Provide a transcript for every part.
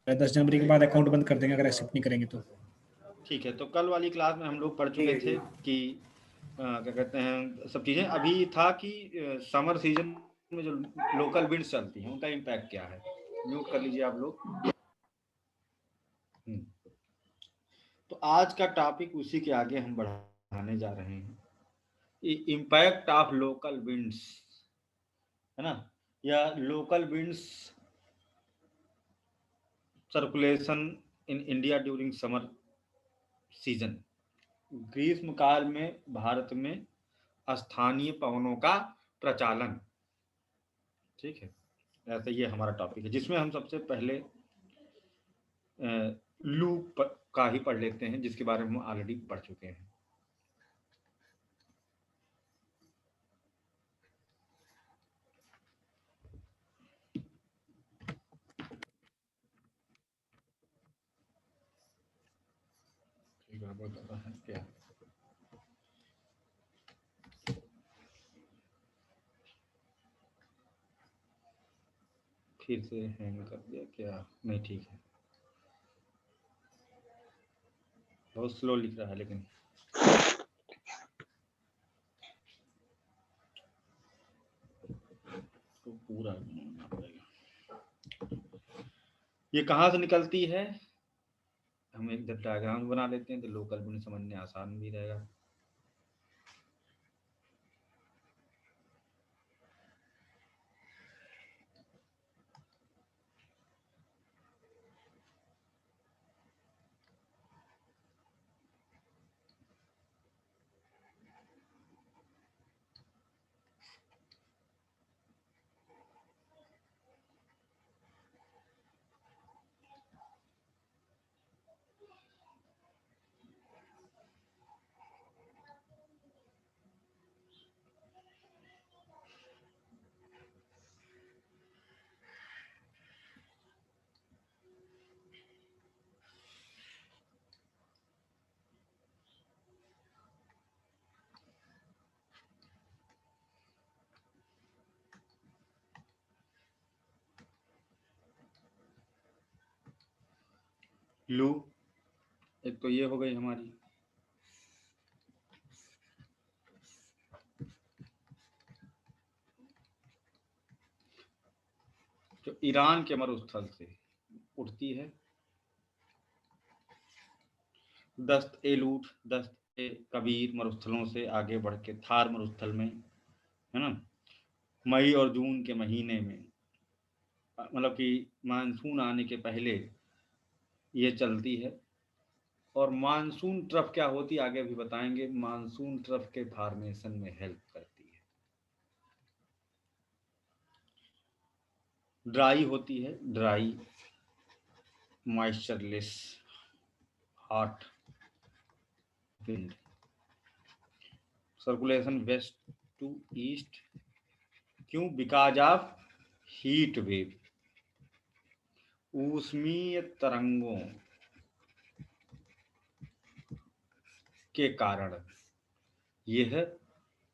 10 जनवरी के बाद अकाउंट बंद कर देंगे अगर एक्सेप्ट नहीं करेंगे तो। ठीक है, तो कल वाली क्लास में हम लोग पढ़ चुके थे कि क्या कहते हैं सब चीज़ें। अभी था कि समर सीजन में जो लोकल विंड्स चलती हैं उनका इम्पैक्ट क्या है। म्यूट कर लीजिए आप लोग। तो आज का टॉपिक उसी के आगे हम बढ़ाने जा रहे हैं, इम्पैक्ट ऑफ लोकल विंड्स, है ना, या local winds circulation in India during summer season. ग्रीष्म काल में भारत में स्थानीय पवनों का प्रचालन। ठीक है, ऐसा ये हमारा टॉपिक है, जिसमें हम सबसे पहले लू का ही पढ़ लेते हैं, जिसके बारे में हम ऑलरेडी पढ़ चुके हैं। क्या फिर से हैंग कर दिया क्या? नहीं, ठीक है, बहुत स्लो लिख रहा है लेकिन तो पूरा बनाना पड़ेगा। ये कहाँ से निकलती है, हम एक डायग्राम बना लेते हैं तो लोकल विंड समझने आसान भी रहेगा। लू एक तो ये हो गई हमारी, जो ईरान के मरुस्थल से उठती है। दस्त ए लूट, दस्त ए कबीर मरुस्थलों से आगे बढ़ के थार मरुस्थल में, है ना, मई और जून के महीने में, मतलब कि मानसून आने के पहले ये चलती है। और मानसून ट्रफ क्या होती है आगे भी बताएंगे। मानसून ट्रफ के फॉर्मेशन में हेल्प करती है। ड्राई होती है, dry moistureless hot wind, circulation west to east. क्यों? बिकॉज ऑफ हीट वेव, ऊष्मीय तरंगों के कारण यह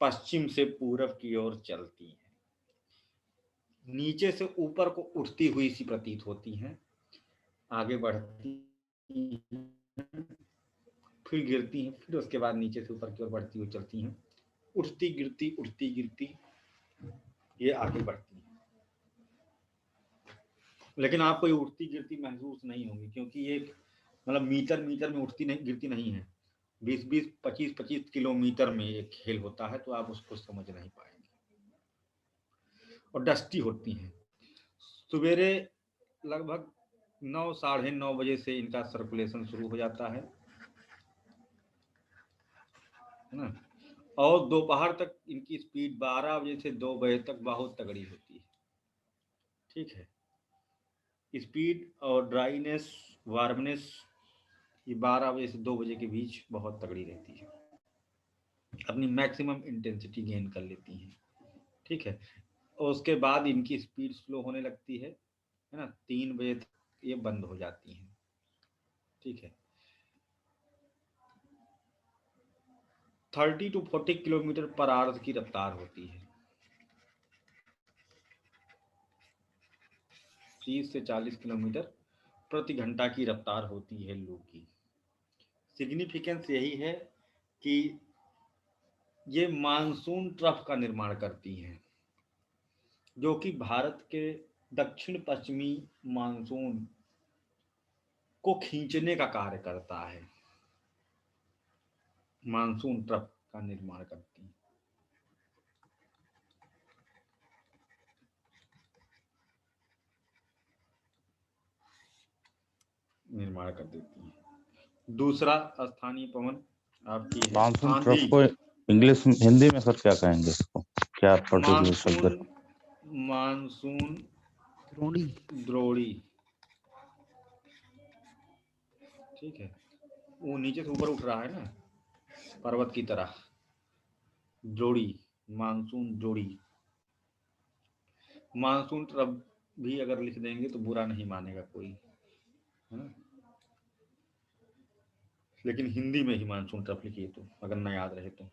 पश्चिम से पूरब की ओर चलती है। नीचे से ऊपर को उठती हुई सी प्रतीत होती हैं, आगे बढ़ती हैं, फिर गिरती हैं, फिर उसके बाद नीचे से ऊपर की ओर बढ़ती हुई चलती हैं, उठती गिरती ये आगे बढ़ती हैं। लेकिन आपको ये उठती गिरती महसूस नहीं होगी, क्योंकि ये मतलब मीटर में उठती नहीं गिरती नहीं है। 20-20, 25-25 किलोमीटर में ये खेल होता है, तो आप उसको समझ नहीं पाएंगे। और डस्टी होती हैं। सवेरे लगभग 9, 9:30 बजे से इनका सर्कुलेशन शुरू हो जाता है ना, और दोपहर तक इनकी स्पीड 12 बजे से 2 बजे तक बहुत तगड़ी होती है। ठीक है, स्पीड और ड्राइनेस, वार्मनेस, ये 12 बजे से 2 बजे के बीच बहुत तगड़ी रहती है, अपनी मैक्सिमम इंटेंसिटी गेन कर लेती हैं। ठीक है, और उसके बाद इनकी स्पीड स्लो होने लगती है ना, 3 बजे तक ये बंद हो जाती हैं। ठीक है, 30 to 40 किलोमीटर पर आवर की रफ्तार होती है। 30 से 40 किलोमीटर प्रति घंटा की रफ्तार होती है लू की। सिग्निफिकेंस यही है कि ये मानसून ट्रफ का निर्माण करती हैं, जो कि भारत के दक्षिण पश्चिमी मानसून को खींचने का कार्य करता है। मानसून ट्रफ का निर्माण करती है। निर्माण कर देती है। दूसरा स्थानीय पवन आपकी है मानसून ट्रफ आंधी। को इंग्लिश में, हिंदी में सर क्या कहेंगे इसको, क्या पर्टिकुलर शब्द? मानसून द्रोणी। द्रोणी, ठीक है, वो नीचे से ऊपर उठ रहा है ना, पर्वत की तरह। द्रोणी, मानसून द्रोणी। मानसून ट्रफ भी अगर लिख देंगे तो बुरा नहीं मानेगा कोई, है ना, लेकिन हिंदी में ही मानसून ट्रफ लिखिए तो, अगर न याद रहे तो।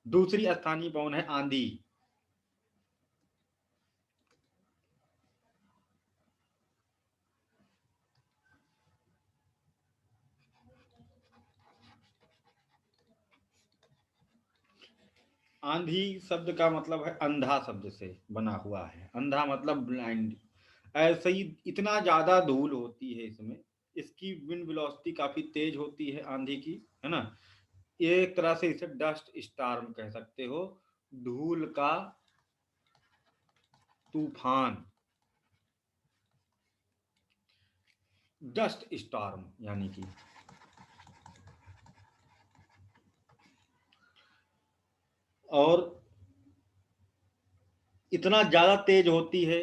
दूसरी स्थानीय पवन है आंधी। आंधी शब्द का मतलब है अंधा, शब्द से बना हुआ है। अंधा मतलब ब्लाइंड। ऐसे ही इतना ज्यादा धूल होती है इसमें, इसकी विंड वेलोसिटी काफी तेज होती है आंधी की, है ना। ये एक तरह से इसे डस्ट स्टार्म कह सकते हो, धूल का तूफान, डस्ट स्टार्म यानी कि। और इतना ज्यादा तेज होती है,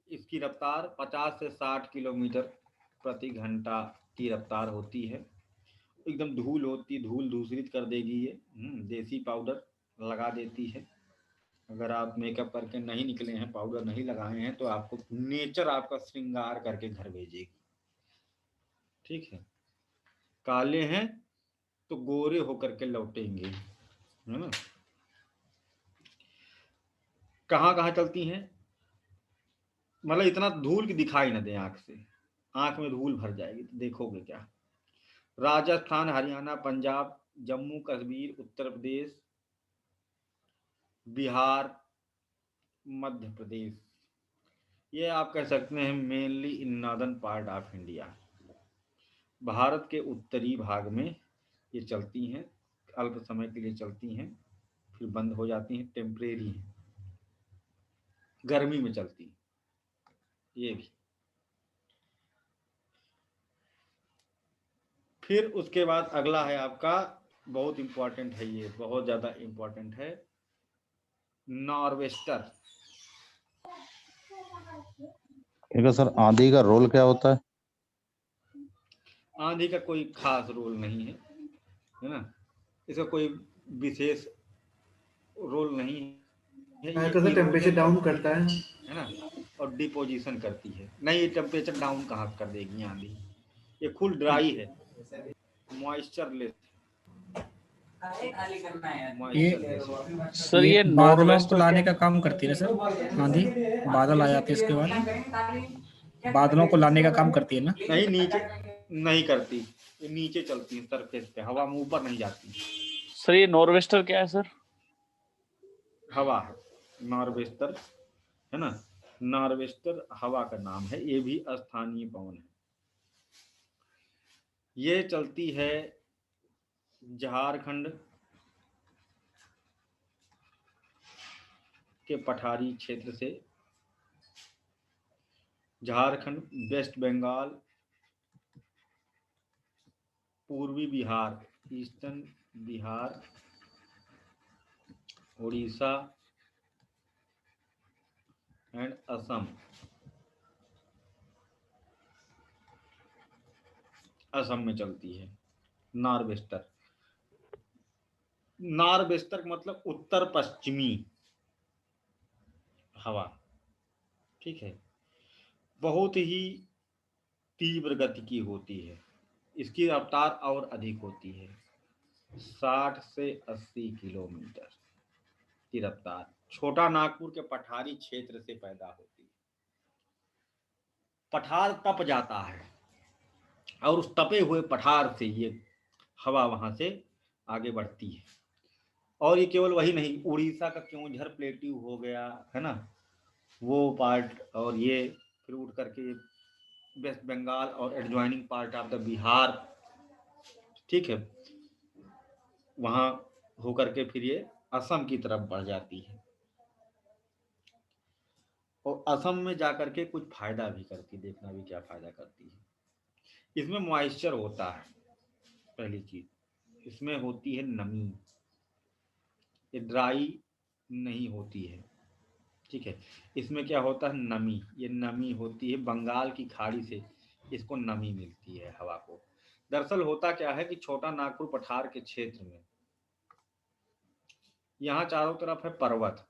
इसकी रफ्तार 50 से 60 किलोमीटर प्रति घंटा की रफ्तार होती है। एकदम धूल होती, धूल दूषित कर देगी ये। देसी पाउडर लगा देती है। अगर आप मेकअप करके नहीं निकले हैं, पाउडर नहीं लगाए हैं, तो आपको नेचर आपका श्रृंगार करके घर भेजेगी, ठीक है। काले हैं तो गोरे होकर के लौटेंगे, है ना। कहाँ कहाँ चलती हैं, मतलब इतना धूल की दिखाई ना दे आंख से, आंख में धूल भर जाएगी तो देखोगे क्या। राजस्थान, हरियाणा, पंजाब, जम्मू कश्मीर, उत्तर प्रदेश, बिहार, मध्य प्रदेश, ये आप कह सकते हैं mainly in northern part of India. Bharat के उत्तरी भाग में ये चलती हैं, अल्प समय के लिए चलती हैं, फिर बंद हो जाती हैं, टेम्परेरी हैं, गर्मी में चलती हैं ये भी। फिर उसके बाद अगला है आपका, बहुत इंपॉर्टेंट है ये, बहुत ज्यादा इंपॉर्टेंट है, नॉर्वेस्टर। ठीक है सर, आंधी का रोल क्या होता है? आंधी का कोई खास रोल नहीं है ना, इसका कोई विशेष रोल नहीं है। ये टेम्परेचर डाउन करता है ना, और डिपोजिशन करती है। नहीं, ये टेम्परेचर डाउन कहाँ कर देगी आंधी, ये फुल ड्राई है, मॉइस्चरलेस। सर ये बादलों को लाने का काम करती है ना सर आंधी, बादल आ जाते हैं इसके बाद बादलों को लाने का काम करती है ना। नहीं, नीचे नहीं करती, ये नीचे चलती है सरफेस पे, हवा में ऊपर नहीं जाती। सर ये नॉर्वेस्टर क्या है सर? हवा है नॉर्वेस्टर, है ना, नॉर्वेस्टर हवा का नाम है। ये भी स्थानीय पवन है। ये चलती है झारखंड के पठारी क्षेत्र से, झारखंड, वेस्ट बंगाल, पूर्वी बिहार, ईस्टर्न बिहार, उड़ीसा एंड असम, असम में चलती है नॉर्वेस्टर। नॉर्वेस्टर मतलब उत्तर पश्चिमी हवा, ठीक है। बहुत ही तीव्र गति की होती है, इसकी रफ्तार और अधिक होती है, 60 से 80 किलोमीटर की रफ्तार। छोटा नागपुर के पठारी क्षेत्र से पैदा होती है। पठार तप जाता है और उस तपे हुए पठार से ये हवा वहां से आगे बढ़ती है। और ये केवल वही नहीं, उड़ीसा का क्योंझर प्लेट्यू हो गया है ना, वो पार्ट, और ये फिर उठ करके वेस्ट बंगाल और adjoining part of the Bihar, ठीक है, वहां होकर के फिर ये असम की तरफ बढ़ जाती है और असम में जाकर के कुछ फायदा भी करती है। देखना भी क्या फायदा करती है। इसमें मॉइस्चर होता है, पहली चीज इसमें होती है नमी, ये ड्राई नहीं होती है, ठीक है। इसमें क्या होता है, नमी, ये नमी होती है, बंगाल की खाड़ी से इसको नमी मिलती है हवा को। दरअसल होता क्या है कि छोटा नागपुर पठार के क्षेत्र में यहाँ चारों तरफ है पर्वत,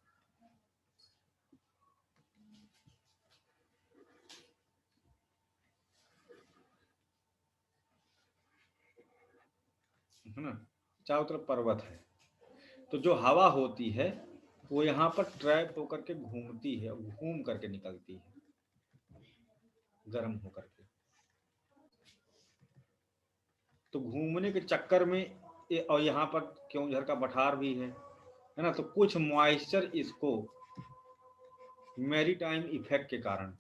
है ना, चारों तरफ पर्वत है, तो जो हवा होती है वो यहाँ पर ट्रैप होकर के घूमती है, घूम करके निकलती है गर्म होकर के। तो घूमने के चक्कर में और यहाँ पर क्योंझर का पठार भी है ना, तो कुछ मॉइस्चर इसको मैरीटाइम इफेक्ट के कारण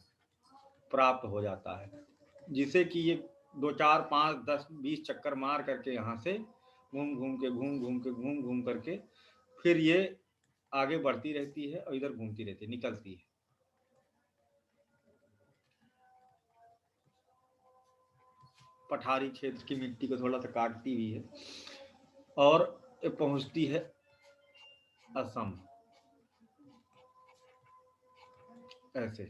प्राप्त हो जाता है, जिसे कि ये 2 4 5 10 20 चक्कर मार करके यहाँ से घूम घूम करके फिर ये आगे बढ़ती रहती है और इधर घूमती रहती है, निकलती है। पठारी क्षेत्र की मिट्टी को थोड़ा सा काटती भी है और पहुंचती है असम, ऐसे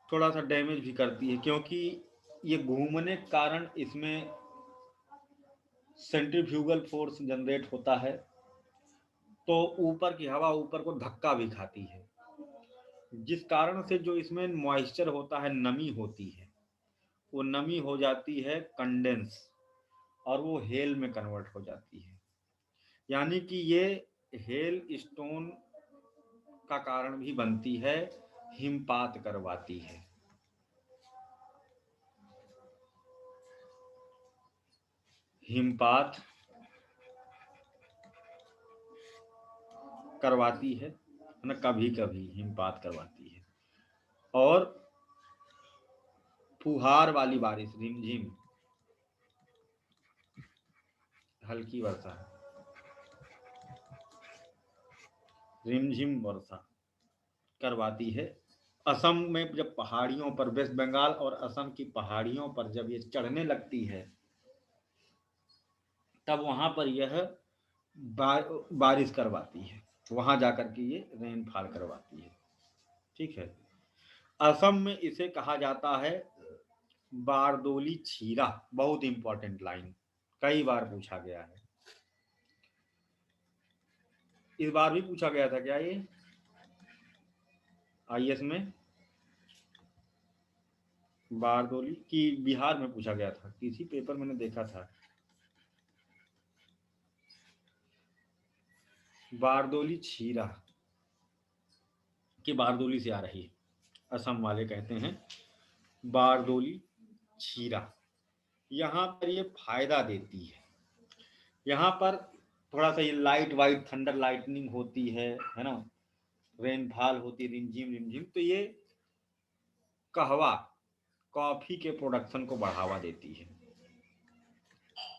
थोड़ा सा डैमेज भी करती है, क्योंकि ये घूमने के कारण इसमें सेंट्रीफ्यूगल फोर्स जनरेट होता है, तो ऊपर की हवा ऊपर को धक्का भी खाती है, जिस कारण से जो इसमें मॉइस्चर होता है, नमी होती है, वो नमी हो जाती है कंडेंस और वो हेल में कन्वर्ट हो जाती है। यानी कि ये हेल स्टोन का कारण भी बनती है, हिमपात करवाती है। हिमपात करवाती है ना, कभी कभी हिमपात करवाती है। और फुहार वाली बारिश, रिमझिम हल्की वर्षा, रिमझिम वर्षा करवाती है। असम में जब पहाड़ियों पर, वेस्ट बंगाल और असम की पहाड़ियों पर जब ये चढ़ने लगती है, तब वहां पर यह बारिश करवाती है, वहां जाकर के ये रेनफॉल करवाती है, ठीक है। असम में इसे कहा जाता है बारदोली छीरा। बहुत इंपॉर्टेंट लाइन, कई बार पूछा गया है, इस बार भी पूछा गया था क्या ये आईएएस में, बारदोली की बिहार में पूछा गया था, किसी पेपर मैंने देखा था। बारदोली छीरा की बारदोली से आ रही है, असम वाले कहते हैं बारदोली छीरा। यहाँ पर ये फायदा देती है, यहाँ पर थोड़ा सा ये लाइट वाइट थंडर लाइटनिंग होती है ना, रेनफॉल होती है, रिमझिम रिमझिम, तो ये कहवा, कॉफी के प्रोडक्शन को बढ़ावा देती है,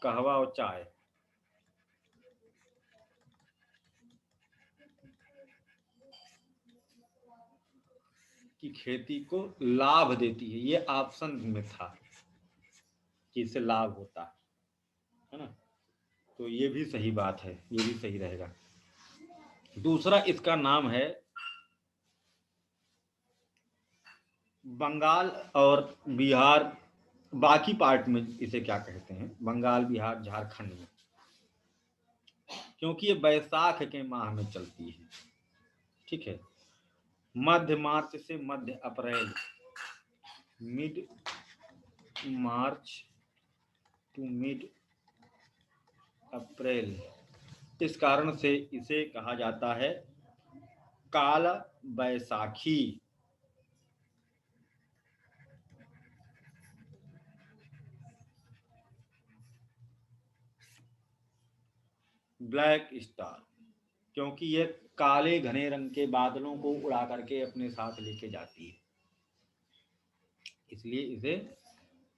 कहवा और चाय की खेती को लाभ देती है। ये ऑप्शन में था कि इससे लाभ होता है ना, तो ये भी सही बात है, ये भी सही रहेगा। दूसरा इसका नाम है बंगाल और बिहार, बाकी पार्ट में इसे क्या कहते हैं, बंगाल बिहार झारखंड में, क्योंकि ये बैसाख के माह में चलती है, ठीक है। मध्य मार्च से मध्य अप्रैल, मिड मार्च टू मिड अप्रैल, इस कारण से इसे कहा जाता है काल बैसाखी, ब्लैक स्टार, क्योंकि ये काले घने रंग के बादलों को उड़ा करके अपने साथ लेके जाती है, इसलिए इसे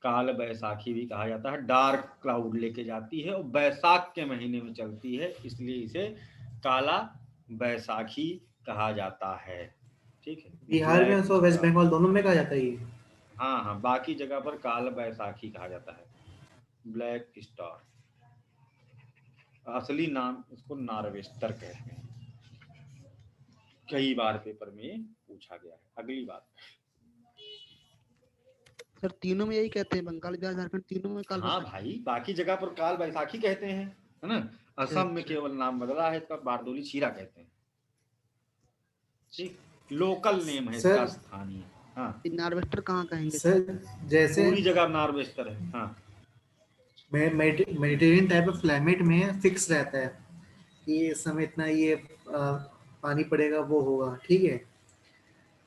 काल बैसाखी भी कहा जाता है। डार्क क्लाउड लेके जाती है और बैसाख के महीने में चलती है, इसलिए इसे काला बैसाखी कहा जाता है। ठीक है, बिहार में ब्लैक और वेस्ट स्टार। बंगाल दोनों में कहा जाता है ये। हाँ हाँ, बाकी जगह पर काल बैसाखी कहा जाता है। ब्लैक स्टार, असली नाम इसको नार्वेस्टर कहते हैं, कई बार पेपर में पूछा गया है। अगली बात, सर तीनों में यही कहते हैं, बंगाल बिहार झारखंड तीनों में काल हाँ बैसाखी। भाई, बाकी जगह पर काल बैसाखी कहते हैं, है ना। असम में अच्छा। केवल नाम बदला है, इसका बारदोली छीरा कहते हैं। ठीक, लोकल नेम है इसका, सर स्थानीय। हाँ, नार्वेस्टर कहाँ कहेंगे? सर जैसे पूरी जगह नार्वेस्टर है। हाँ, मेडिटेरियन टाइप ऑफ क्लाइमेट में फिक्स रहता है कि इस समय इतना ये पानी पड़ेगा, वो होगा, ठीक है।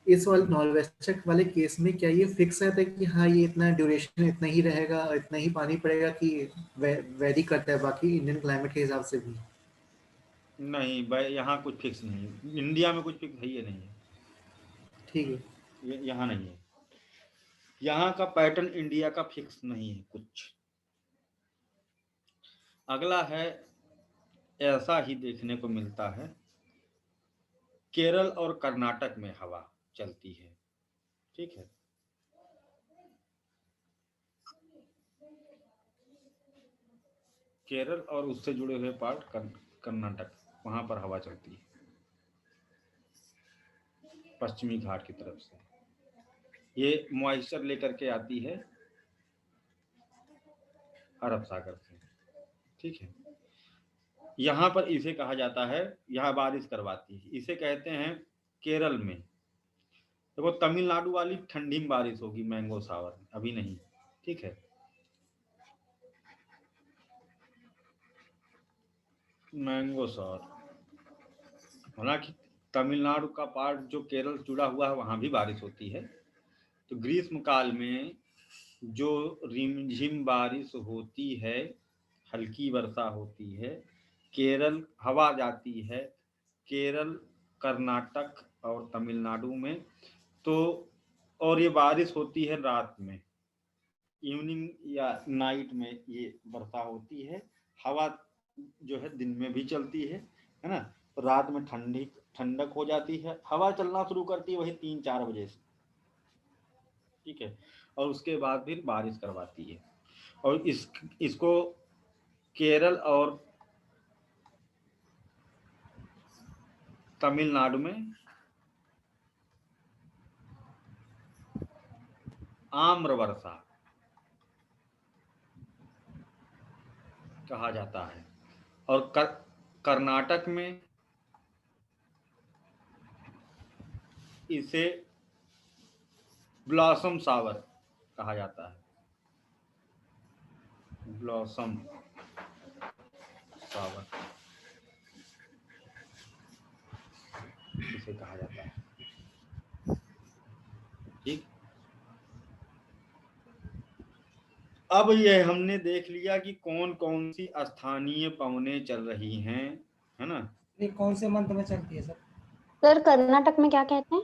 इस वाले नॉर्वेस्टर वाले केस में क्या ये फिक्स रहता है कि हाँ ये इतना ड्यूरेशन इतना ही रहेगा, इतना ही पानी पड़ेगा, कि वेरी करता है बाकी इंडियन क्लाइमेट के हिसाब से भी? नहीं भाई, यहाँ कुछ फिक्स नहीं है, इंडिया में कुछ फिक्स है ये नहीं है, ठीक है। ये यहाँ नहीं है। यहाँ का पैटर्न इंडिया का फिक्स नहीं है कुछ। अगला है, ऐसा ही देखने को मिलता है, केरल और कर्नाटक में हवा चलती है। ठीक है, केरल और उससे जुड़े हुए पार्ट कर्नाटक, वहां पर हवा चलती है पश्चिमी घाट की तरफ से। ये मॉइस्चर लेकर के आती है अरब सागर से। ठीक है, यहाँ पर इसे कहा जाता है, यहाँ बारिश करवाती है, इसे कहते हैं केरल में। देखो, तमिलनाडु वाली ठंडी में बारिश होगी, मैंगो सावर, अभी नहीं। ठीक है, मैंगो सावर, हालांकि तमिलनाडु का पार्ट जो केरल जुड़ा हुआ है वहां भी बारिश होती है। तो ग्रीष्म काल में जो रिमझिम बारिश होती है, हल्की वर्षा होती है, केरल हवा जाती है केरल, कर्नाटक और तमिलनाडु में। तो और ये बारिश होती है रात में, इवनिंग या नाइट में ये वर्षा होती है। हवा जो है दिन में भी चलती है ना। रात में ठंडक हो जाती है, हवा चलना शुरू करती है वही 3-4 बजे से। ठीक है, और उसके बाद फिर बारिश करवाती है। और इसको केरल और तमिलनाडु में आम्र वर्षा कहा जाता है, और कर्नाटक में इसे ब्लॉसम सावर कहा जाता है, ब्लॉसम सावर इसे कहा जाता है। ठीक, अब ये हमने देख लिया कि कौन कौन सी स्थानीय पवनें चल रही हैं, है ना। ये कौन से मंथ में चलती है सर? सर कर्नाटक में क्या कहते हैं?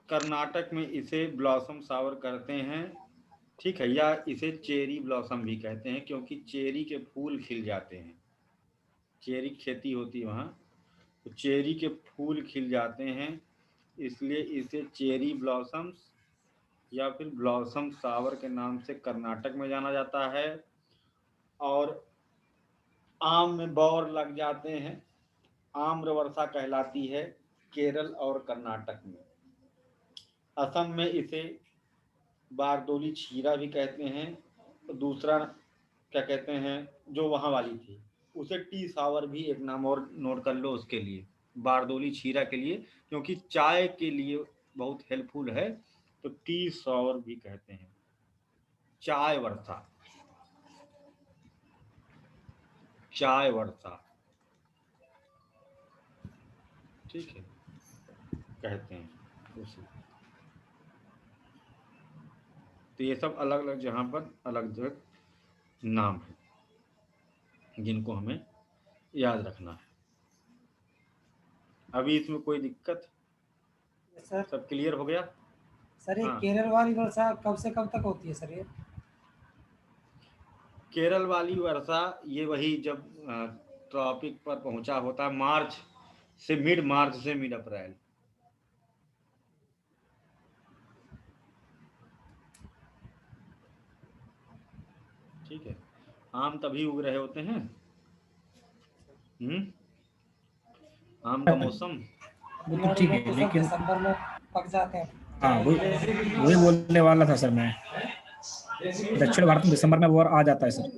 कर्नाटक में इसे ब्लॉसम सावर करते हैं। ठीक है, या इसे चेरी ब्लॉसम भी कहते हैं, क्योंकि चेरी के फूल खिल जाते हैं, चेरी खेती होती है वहाँ, तो चेरी के फूल खिल जाते हैं, इसलिए इसे चेरी ब्लॉसम्स या फिर ब्लॉसम सावर के नाम से कर्नाटक में जाना जाता है। और आम में बौर लग जाते हैं, आम्र वर्षा कहलाती है केरल और कर्नाटक में। असम में इसे बारदोली छीरा भी कहते हैं। तो दूसरा क्या कहते हैं, जो वहाँ वाली थी उसे टी सावर भी एक नाम और नोट कर लो उसके लिए, बारदोली छीरा के लिए, क्योंकि चाय के लिए बहुत हेल्पफुल है, तो टी सावर भी कहते हैं। चाय वर्षा, चाय वर्षा। ठीक है, कहते हैं उसे। तो ये सब अलग अलग जहाँ पर अलग अलग नाम है जिनको हमें याद रखना है। अभी इसमें कोई दिक्कत? सर सब क्लियर हो गया? सर ये हाँ। केरल वाली वर्षा कब से कब तक होती है सर ये? केरल वाली वर्षा ये वही जब ट्रॉपिक पर पहुंचा होता है, मार्च से मिड अप्रैल। ठीक है, आम तभी उग रहे होते हैं। आम का मौसम वो तो ठीक है, लेकिन दिसंबर में पक जाते हैं। हाँ वही बोलने वाला था सर मैं। दक्षिण भारत में दिसंबर में बौर आ जाता है सर।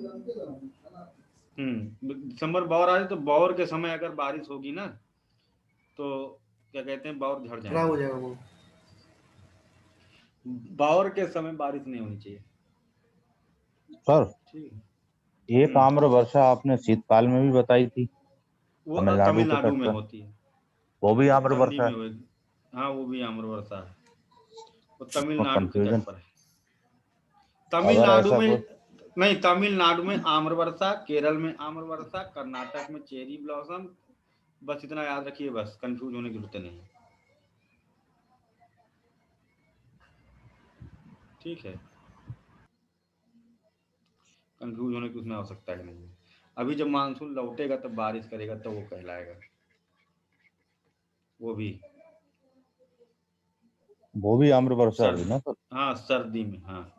दिसंबर बौर आ जाए तो बौर के समय अगर बारिश होगी ना तो क्या कहते हैं, बौर झड़ खराब हो जाएगा। जाएगा वो। बौर के समय बारिश नहीं होनी चाहिए। सर ठीक है। एक आम्र वर्षा आपने शीतकाल में भी बताई थी, वो तमिलनाडु के तमिलनाडु तट में पर, होती है, वो भी आम्र सर्दी वर्षा में है? होगी। हाँ वो भी आम्र वर्षा है, वो उसमें तमिलनाडु के कंफ्यूजन, तट पर है। अगर तमिलनाडु ऐसा में कुछ नहीं, तमिलनाडु में आम्र वर्षा, केरल में आम्र वर्षा, कर्नाटक में चेरी ब्लॉसम। बस इतना याद रखिए, बस कंफ्यूज होने की जरूरत नहीं। ठीक है, कंफ्यूज होने की उसमें आवश्यकता ही नहीं है। अभी जब मानसून लौटेगा तब बारिश करेगा तब वो कहलाएगा। वो भी आम्र वर्षा हुई ना सर? हाँ सर्दी में, हाँ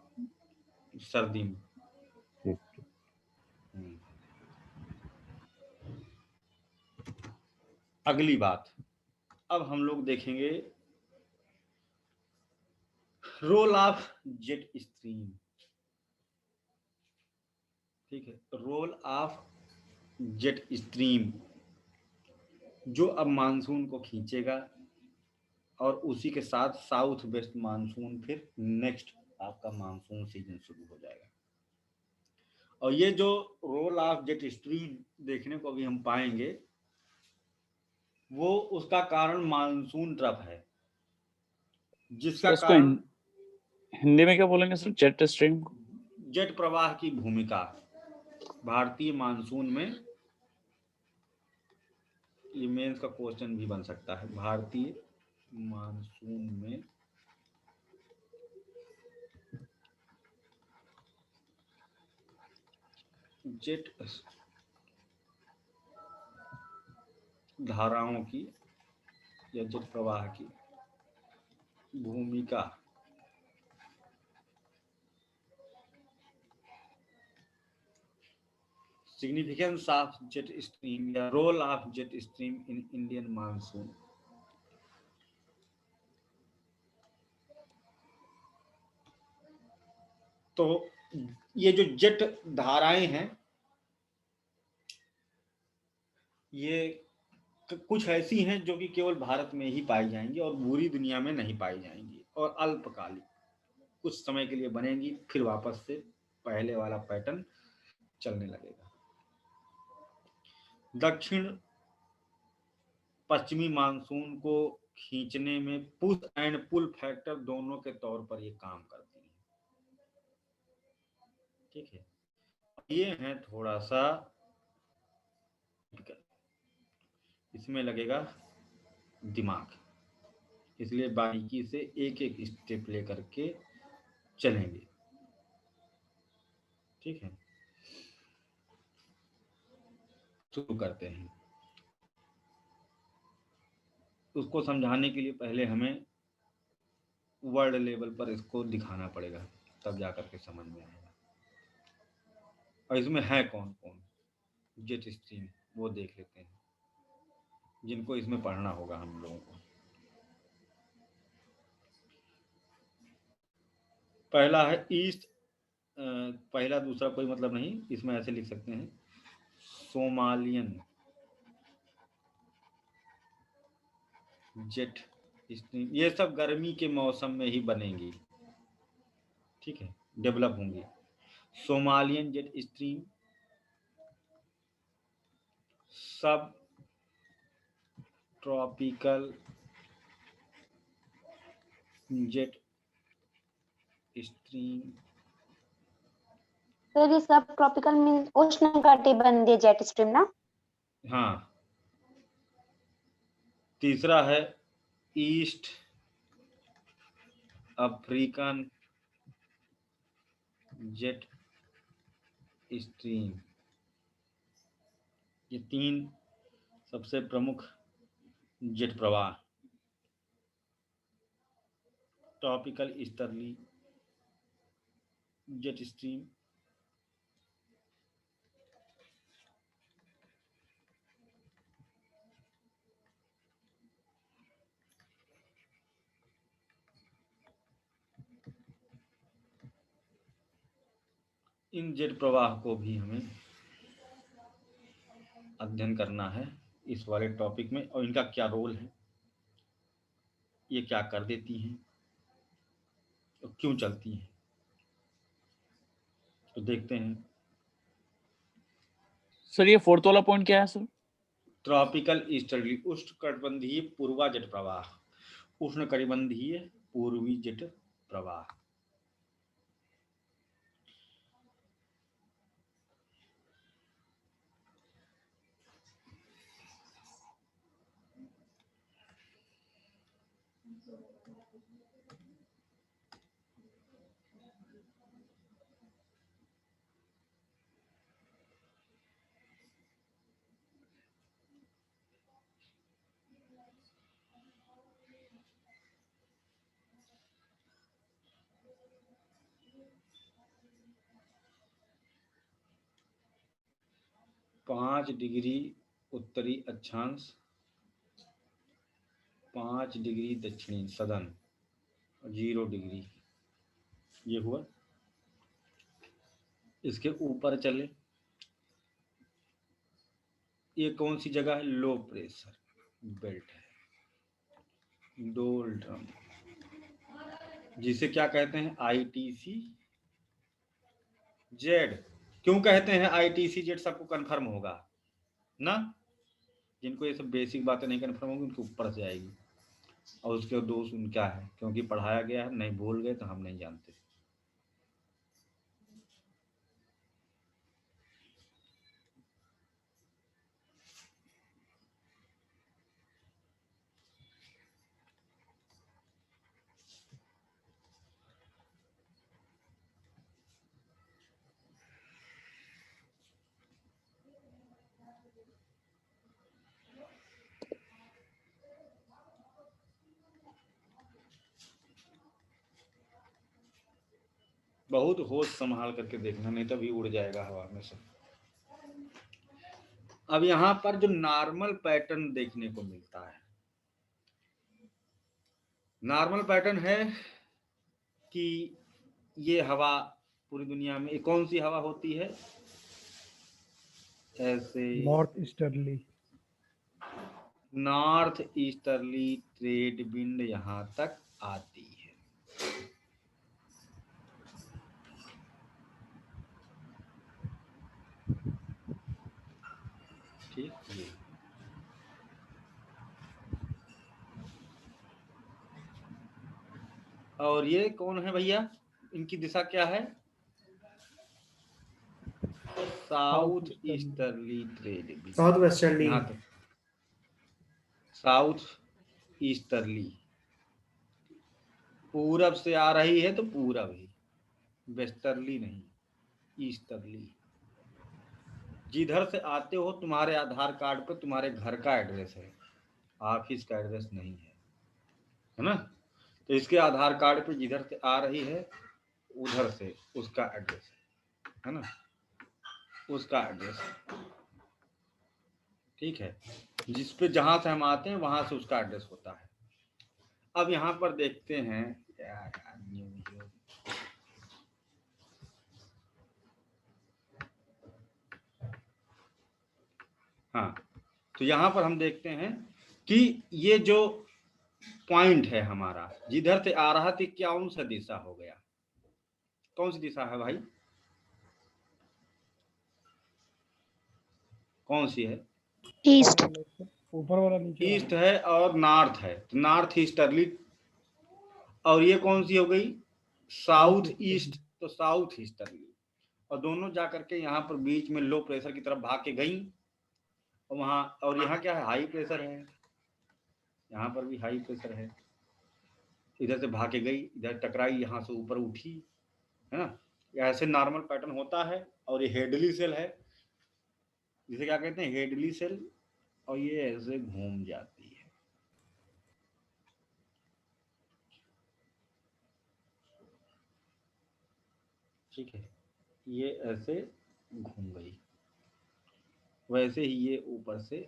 सर्दी में। ठीक। अगली बात, अब हम लोग देखेंगे रोल ऑफ जेट स्ट्रीम। ठीक है, रोल ऑफ जेट स्ट्रीम जो अब मानसून को खींचेगा और उसी के साथ साउथ वेस्ट मानसून, फिर नेक्स्ट आपका मानसून सीजन शुरू हो जाएगा। और ये जो रोल ऑफ जेट स्ट्रीम देखने को अभी हम पाएंगे, वो उसका कारण मानसून ट्रफ है, जिसका इसको कारण हिंदी में क्या बोलेंगे सर, जेट स्ट्रीम? जेट प्रवाह की भूमिका भारतीय मानसून में। ये मेंस का क्वेश्चन भी बन सकता है, भारतीय मानसून में जेट धाराओं की या जेट प्रवाह की भूमिका। सिग्निफिकेंस ऑफ जेट स्ट्रीम या role of jet stream in Indian monsoon. तो ये जो जेट धाराएं हैं, ये कुछ ऐसी हैं जो कि केवल भारत में ही पाई जाएंगी और पूरी दुनिया में नहीं पाई जाएंगी, और अल्पकालिक कुछ समय के लिए बनेंगी, फिर वापस से पहले वाला पैटर्न चलने लगेगा। दक्षिण पश्चिमी मानसून को खींचने में पुश एंड पुल फैक्टर दोनों के तौर पर ये काम करती है। ठीक है, ये है थोड़ा सा, इसमें लगेगा दिमाग, इसलिए बारीकी से एक एक स्टेप लेकर के चलेंगे। ठीक है, शुरू करते हैं। उसको समझाने के लिए पहले हमें वर्ल्ड लेवल पर इसको दिखाना पड़ेगा, तब जाकर के समझ में आएगा। और इसमें है कौन कौन जेट स्ट्रीम, वो देख लेते हैं, जिनको इसमें पढ़ना होगा हम लोगों को। पहला है ईस्ट, पहला दूसरा कोई मतलब नहीं, इसमें ऐसे लिख सकते हैं सोमालियन जेट स्ट्रीम। ये सब गर्मी के मौसम में ही बनेंगी। ठीक है, डेवलप होंगी। सोमालियन जेट स्ट्रीम, सब ट्रॉपिकल जेट स्ट्रीम। सर ये सब ट्रॉपिकल मीन उष्णकटिबंधीय जेट स्ट्रीम ना? हाँ। तीसरा है ईस्ट अफ्रीकन जेट स्ट्रीम। ये 3 सबसे प्रमुख जेट प्रवाह। ट्रॉपिकल ईस्टर्ली जेट स्ट्रीम, इन जेट प्रवाह को भी हमें अध्ययन करना है इस वाले टॉपिक में, और इनका क्या रोल है, ये क्या कर देती हैं और क्यों चलती हैं। तो देखते हैं। सर ये 4th वाला पॉइंट क्या है सर? ट्रॉपिकल ईस्टर्ली उष्णकटिबंधीय पूर्वा जेट प्रवाह। उष्णकटिबंधीय पूर्वी जेट प्रवाह। पाँच डिग्री उत्तरी अक्षांश, 5 डिग्री दक्षिणी सदन, 0 डिग्री। ये हुआ। इसके ऊपर चले, ये कौन सी जगह है? लो प्रेशर बेल्ट है, डोल्ड्रम, जिसे क्या कहते हैं? ITC Z. क्यों कहते हैं ITC जेड? सबको कंफर्म होगा ना? जिनको ये सब बेसिक बातें नहीं कंफर्म होगी उनके ऊपर से आएगी, और उसके दोष उनका है, क्योंकि पढ़ाया गया है, नहीं बोल गए तो हम नहीं जानते। बहुत होश संभाल करके देखना, नहीं तो अभी उड़ जाएगा हवा में से। अब यहाँ पर जो नॉर्मल पैटर्न देखने को मिलता है, नॉर्मल पैटर्न है कि ये हवा पूरी दुनिया में कौन सी हवा होती है? ऐसे north easterly, north easterly trade wind यहाँ तक आती है। ठीक, ये और ये कौन है भैया? इनकी दिशा क्या है? South easterly trade wind, south westerly, यहाँ तक। साउथ ईस्टर्ली, पूरब से आ रही है तो पूरब ही, वेस्टर्ली नहीं, ईस्टर्ली। जिधर से आते हो तुम्हारे आधार कार्ड पर तुम्हारे घर का एड्रेस है, ऑफिस का एड्रेस नहीं है ना? तो इसके आधार कार्ड पे जिधर से आ रही है उधर से उसका एड्रेस है ना? उसका एड्रेस, ठीक है। जिस पे जहां से हम आते हैं वहां से उसका एड्रेस होता है। अब यहाँ पर देखते हैं हाँ, तो यहाँ पर हम देखते हैं कि ये जो पॉइंट है हमारा, जिधर से आ रहा था, कौन सा दिशा हो गया? कौन सी दिशा है भाई? कौन सी है? ईस्ट। ऊपर वाला नीचे ईस्ट है और नॉर्थ है, तो नॉर्थ ईस्टर्ली। और ये कौन सी हो गई, साउथ ईस्ट, तो साउथ ईस्टर्ली। और दोनों जा करके यहाँ पर बीच में लो प्रेशर की तरफ भाग के गई, और वहां, और यहाँ क्या है, हाई प्रेशर है, यहाँ पर भी हाई प्रेशर है, इधर से भाग के गई, इधर टकराई, यहाँ से ऊपर उठी, है ना। ऐसे नॉर्मल पैटर्न होता है। और ये हेडली सेल है, जिसे क्या कहते हैं, हेडली सेल, और ये ऐसे घूम जाती है। ठीक है, ये ऐसे घूम गई, वैसे ही ये ऊपर से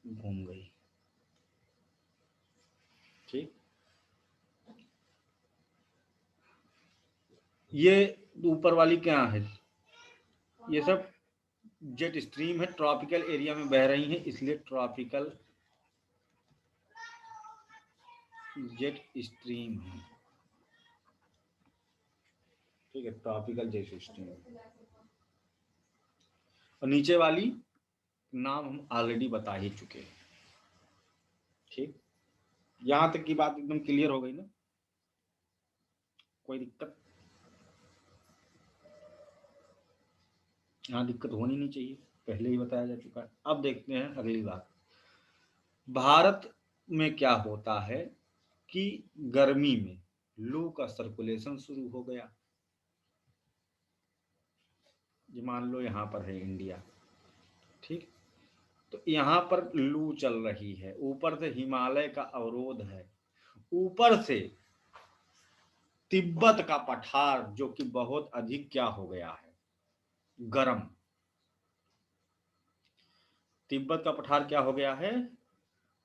घूम गई। ठीक, ये ऊपर वाली क्या है, ये सब जेट स्ट्रीम है, ट्रॉपिकल एरिया में बह रही है, इसलिए ट्रॉपिकल जेट स्ट्रीम है। ठीक है, ट्रॉपिकल जेट स्ट्रीम। और नीचे वाली नाम हम ऑलरेडी बता ही चुके हैं। ठीक, यहां तक की बात एकदम क्लियर हो गई ना, कोई दिक्कत, यहाँ दिक्कत होनी नहीं चाहिए, पहले ही बताया जा चुका है। अब देखते हैं अगली बात, भारत में क्या होता है कि गर्मी में लू का सर्कुलेशन शुरू हो गया। ये मान लो यहाँ पर है इंडिया, ठीक, तो यहाँ पर लू चल रही है, ऊपर से हिमालय का अवरोध है, ऊपर से तिब्बत का पठार जो कि बहुत अधिक क्या हो गया है, गर्म। तिब्बत का पठार क्या हो गया है,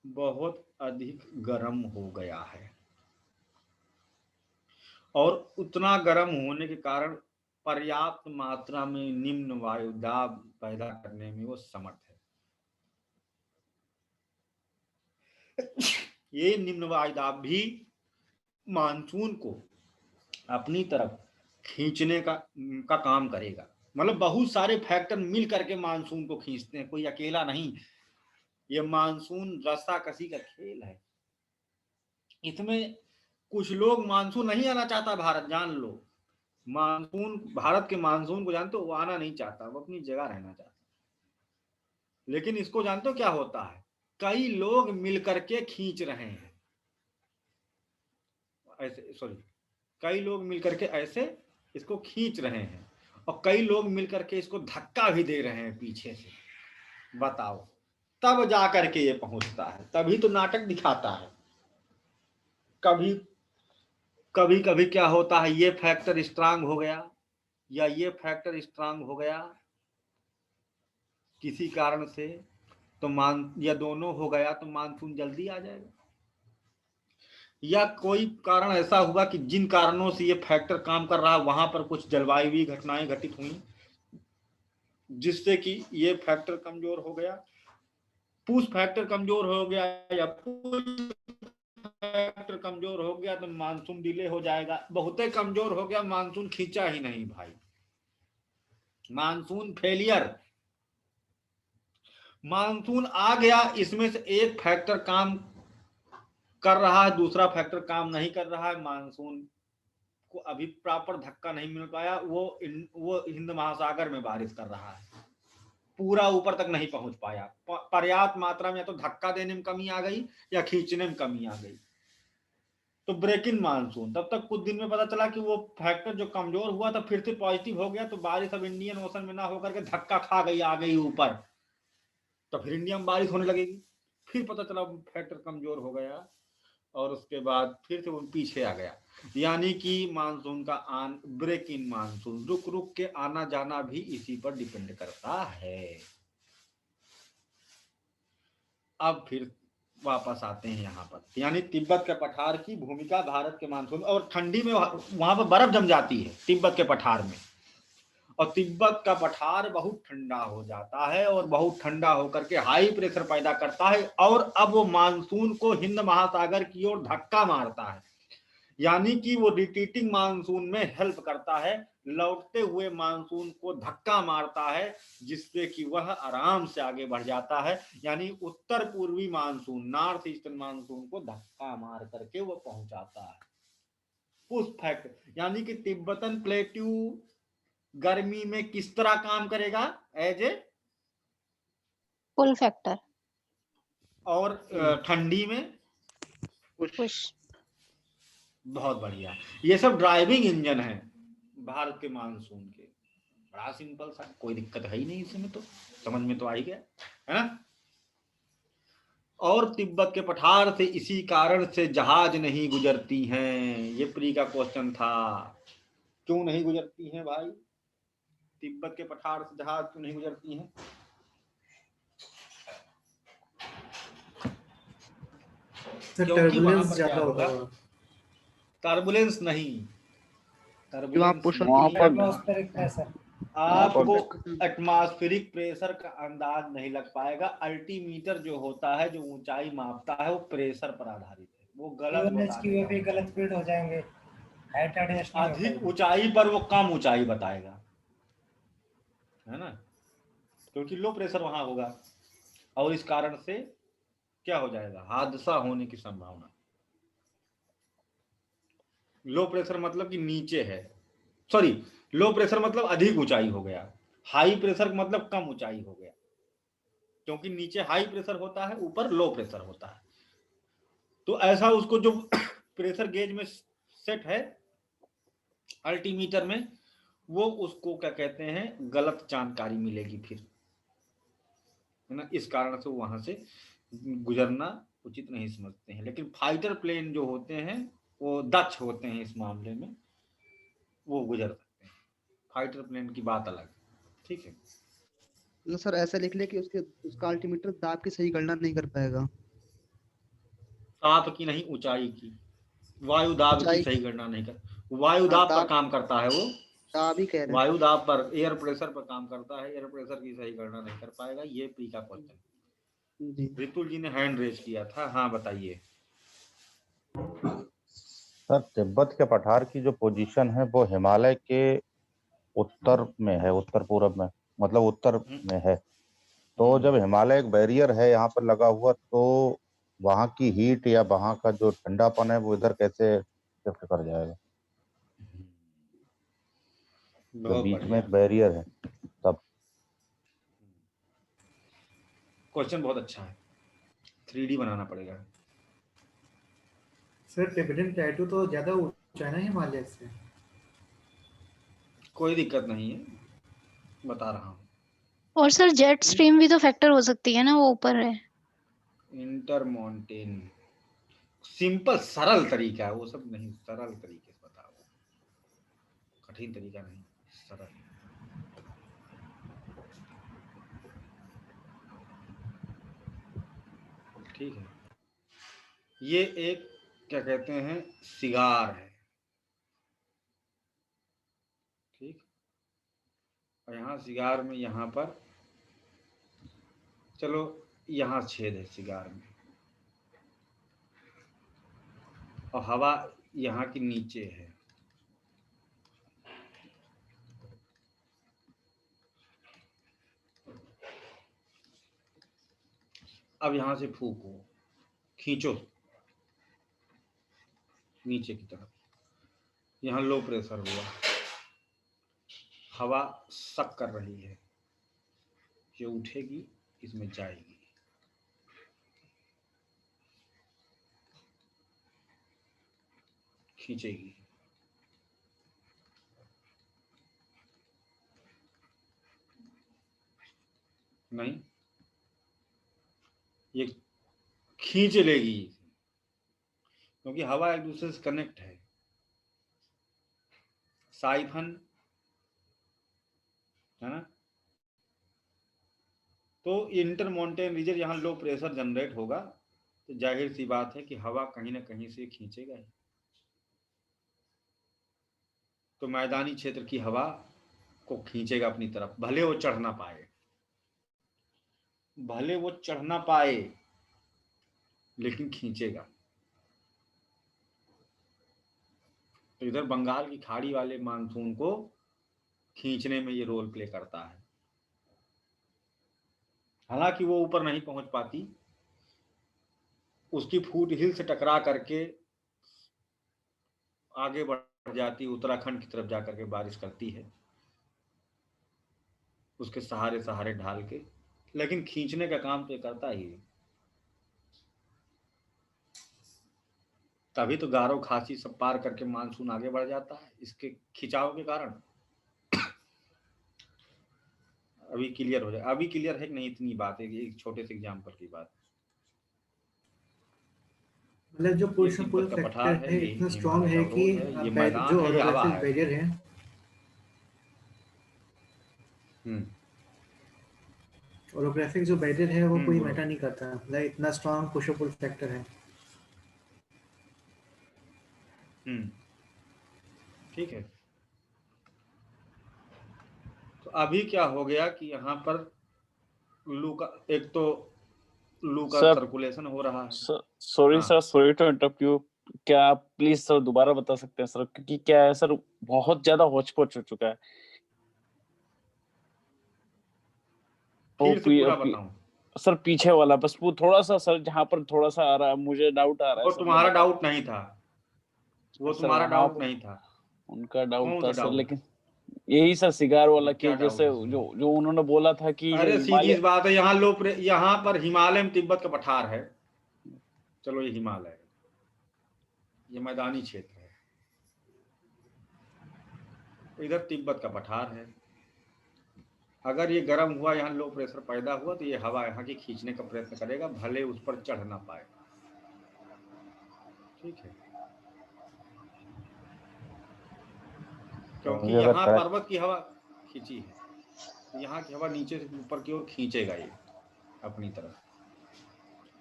बहुत अधिक गर्म हो गया है, और उतना गर्म होने के कारण पर्याप्त मात्रा में निम्न वायुदाब पैदा करने में वो समर्थ है। ये निम्न वायुदाब भी मानसून को अपनी तरफ खींचने का काम करेगा। मतलब बहुत सारे फैक्टर मिल करके मानसून को खींचते हैं, कोई अकेला नहीं। ये मानसून रस्साकसी का खेल है। इसमें कुछ लोग मानसून नहीं आना चाहता भारत, जान लो, मानसून, भारत के मानसून को जानते हो, वो आना नहीं चाहता, वो अपनी जगह रहना चाहता। लेकिन इसको जानते हो क्या होता है, कई लोग मिलकर के खींच रहे हैं ऐसे, सॉरी, कई लोग मिलकर के ऐसे इसको खींच रहे हैं, और कई लोग मिलकर के इसको धक्का भी दे रहे हैं पीछे से। बताओ, तब जाकर के ये पहुंचता है, तभी तो नाटक दिखाता है। कभी कभी कभी क्या होता है, ये फैक्टर स्ट्रांग हो गया या ये फैक्टर स्ट्रांग हो गया किसी कारण से, तो या दोनों हो गया तो मानसून जल्दी आ जाएगा। या कोई कारण ऐसा हुआ कि जिन कारणों से ये फैक्टर काम कर रहा है वहां पर कुछ जलवायु घटनाएं घटित हुई, जिससे कि ये फैक्टर कमजोर हो गया, पुश फैक्टर कमजोर हो गया या पुश फैक्टर कमजोर हो गया तो मानसून डिले हो जाएगा। बहुत कमजोर हो गया, मानसून खींचा ही नहीं भाई, मानसून फेलियर। मानसून आ गया, इसमें से एक फैक्टर काम कर रहा है, दूसरा फैक्टर काम नहीं कर रहा है, मानसून को अभी प्रॉपर धक्का नहीं मिल पाया, वो हिंद महासागर में बारिश कर रहा है, पूरा ऊपर तक नहीं पहुंच पाया। पर्याप्त मात्रा में या तो धक्का देने में कमी आ गई या खींचने में कमी आ गई, तो ब्रेक इन मानसून। तब तक कुछ दिन में पता चला कि वो फैक्टर जो कमजोर हुआ था फिर से पॉजिटिव हो गया, तो बारिश अब इंडियन ओशन में ना होकर के धक्का खा गई, आ गई ऊपर, तो फिर इंडिया में बारिश होने लगेगी। फिर पता चला फैक्टर कमजोर हो गया और उसके बाद फिर से वो पीछे आ गया। यानी कि मानसून का ब्रेक इन मानसून, रुक रुक के आना जाना भी इसी पर डिपेंड करता है। अब फिर वापस आते हैं यहाँ पर, यानी तिब्बत के पठार की भूमिका भारत के मानसून। और ठंडी में वहां पर बर्फ जम जाती है तिब्बत के पठार में, और तिब्बत का पठार बहुत ठंडा हो जाता है और बहुत ठंडा होकर के हाई प्रेशर पैदा करता है, और अब वो मानसून को हिंद महासागर की ओर धक्का मारता है। यानी कि वो रिट्रीटिंग मानसून में हेल्प करता है, लौटते हुए मानसून को धक्का मारता है, जिससे कि वह आराम से आगे बढ़ जाता है। यानी उत्तर पूर्वी मानसून, नॉर्थ ईस्टर्न मानसून को धक्का मार करके वो पहुंचाता है। पुश फैक्टर, यानी कि तिब्बतन प्लेट्यू गर्मी में किस तरह काम करेगा, एज ए पुल फैक्टर। और ठंडी में पुश। बहुत बढ़िया। ये सब ड्राइविंग इंजन है भारत के मानसून के। बड़ा सिंपल सा, कोई दिक्कत है ही नहीं इसमें, तो समझ में तो आ ही गया है ना। और तिब्बत के पठार से इसी कारण से जहाज नहीं गुजरती हैं। ये प्री का क्वेश्चन था, क्यों नहीं गुजरती हैं भाई, तिब्बत के पठार से जहाज क्यों नहीं गुजरती हैं? क्योंकि वहां टर्बुलेंस पर ज्यादा क्या होगा। होगा, टर्बुलेंस नहीं, जो आप टर्बुलेंस पुश वहां पर एटमॉस्फेरिक प्रेशर। आपको एटमॉस्फेरिक प्रेशर का अंदाज नहीं लग पाएगा। अल्टीमीटर जो होता है, जो ऊंचाई मापता है, वो प्रेशर पर आधारित है। वो गलत यूएनएच की वे भी बताने गलत फीड हो जाएंगे, हाइट एडजस्ट नहीं हो अधिक पाएगी। ऊंचाई पर वो कम ऊंचाई बताएगा, है ना, क्योंकि लो प्रेशर वहां होगा, और इस कारण से क्या हो जाएगा, हादसा होने की संभावना। लो प्रेशर मतलब कि नीचे है, सॉरी, लो प्रेशर मतलब अधिक ऊंचाई हो गया, हाई प्रेशर मतलब कम ऊंचाई हो गया, क्योंकि नीचे हाई प्रेशर होता है, ऊपर लो प्रेशर होता है। तो ऐसा उसको जो प्रेशर गेज में सेट है अल्टीमीटर में, वो उसको क्या कहते हैं, गलत जानकारी मिलेगी फिर, है ना। इस कारण से वो वहां से गुजरना उचित नहीं समझते हैं। लेकिन फाइटर प्लेन जो होते हैं वो दक्ष होते हैं इस मामले में, वो गुजर सकते हैं। फाइटर प्लेन की बात अलग, ठीक है। मतलब सर ऐसा लिख ले कि उसका अल्टीमीटर दाब की सही गणना नहीं कर पाएगा। ताप की नहीं, ऊंचाई की, वायु दाब की ऊंचाई सही गणना नहीं कर, वायु हाँ दाब पर दाब काम करता है वो, दाब ही कह रहे हैं। वायु दाब पर, एयर प्रेशर पर काम करता है, एयर प्रेशर की सही गणना नहीं कर पाएगा। ये प्री का क्वेश्चन। जी रितुल जी ने हैंड रेज किया था, हाँ बताइए। सर तिब्बत के पठार की जो पोजीशन है वो हिमालय के उत्तर में है, उत्तर पूर्व में, मतलब उत्तर में है। तो जब हिमालय एक बैरियर है यहाँ पर लगा हुआ, तो वहाँ की हीट या वहाँ का जो ठंडापन है वो इधर कैसे शिफ्ट कर जाएगा, जब बहुत बीच में बढ़िया, एक बैरियर है तब। क्वेश्चन बहुत अच्छा है, 3D बनाना पड़ेगा। सर टिबेटन प्लेटू तो ज्यादा ऊंचा है ना हिमालय से। कोई दिक्कत नहीं है, बता रहा हूँ। और सर जेट स्ट्रीम भी तो फैक्टर हो सकती है ना, वो ऊपर है। इंटरमाउंटेन सिंपल सरल तरीका है, वो सब नहीं, सरल तरीके से बताओ, कठिन तरीका नहीं, सरल। ठीक है, ये एक क्या कहते हैं, सिगार है, ठीक। और यहाँ सिगार में, यहाँ पर चलो, यहाँ छेद है सिगार में, और हवा यहाँ की नीचे है। अब यहाँ से फूको, खींचो नीचे की तरफ, यहाँ लो प्रेशर हुआ, हवा सक कर रही है, ये उठेगी, इसमें जाएगी, खींचेगी, नहीं, ये खींच लेगी, क्योंकि हवा एक दूसरे से कनेक्ट है। साइफन, है ना। तो इंटर माउंटेन रीजन, यहाँ लो प्रेशर जनरेट होगा, तो जाहिर सी बात है कि हवा कहीं ना कहीं से खींचेगा ही। तो मैदानी क्षेत्र की हवा को खींचेगा अपनी तरफ, भले वो चढ़ ना पाए, भले वो चढ़ ना पाए, लेकिन खींचेगा। तो इधर बंगाल की खाड़ी वाले मानसून को खींचने में ये रोल प्ले करता है। हालांकि वो ऊपर नहीं पहुंच पाती, उसकी फुट हिल से टकरा करके आगे बढ़ जाती, उत्तराखंड की तरफ जाकर के बारिश करती है उसके सहारे सहारे ढाल के, लेकिन खींचने का काम तो ये करता ही है। तभी तो गारो खासी सब पार करके मानसून आगे बढ़ जाता है, इसके खिंचाव के कारण। अभी क्लियर हो जाए, अभी क्लियर है कि नहीं? इतनी बात है, एक छोटे से एग्जांपल की बात। मतलब जो ये पोजिशन पुल तिब्बत का फैक्टर पठार है, है ये इतना स्ट्रांग हिमालय है कि अवरोध है, ये मैदान जो है, ये हवा ऑरोग्राफिक है। बैरियर है, ऑरोग्राफिक जो बैरियर है वो कोई बोलो। मैटर नहीं करता, मतलब इतना स्ट्रांग पुश पुल फैक्टर है। ठीक है। तो अभी क्या हो गया कि यहाँ पर लू का, एक तो लू का सर सर्कुलेशन हो रहा है। सॉरी हाँ। Sir, sorry to interrupt you. क्या आप प्लीज सर दोबारा बता सकते हैं सर, क्योंकि क्या है सर, बहुत ज्यादा होच-पोच हो चुका है। फिर से पूरा बताऊं? सर पीछे वाला बस वो थोड़ा सा सर, जहाँ पर थोड़ा सा आ रहा है, मुझे डाउट आ रहा है वो सर, मैं तुम्हारा बता डाउट नहीं था, वो सर तुम्हारा वहां डाउट नहीं था। उनका डाउट कौन था सा सर, डाउट? लेकिन यही सर सिगार वाला क्या के डाउट जैसे है इसमें? जो जो उन्होंने बोला था कि ये अरे सीधी सी हिमालय। बात है, यहाँ पर हिमालय में तिब्बत का पठार है। चलो ये हिमालय है, ये मैदानी क्षेत्र है, इधर तिब्बत का पठार है। अगर ये गर्म हुआ, यहाँ लो प्रेशर पैदा हुआ, तो ये हवा यहाँ की खींचने का प्रयत्न करेगा, भले उस पर चढ़ ना पाए। ठीक है, क्योंकि अगर यहाँ करेक्ट पर्वत की हवा खींची है, तो यहाँ की हवा नीचे से ऊपर की ओर खींचेगा ये अपनी तरफ।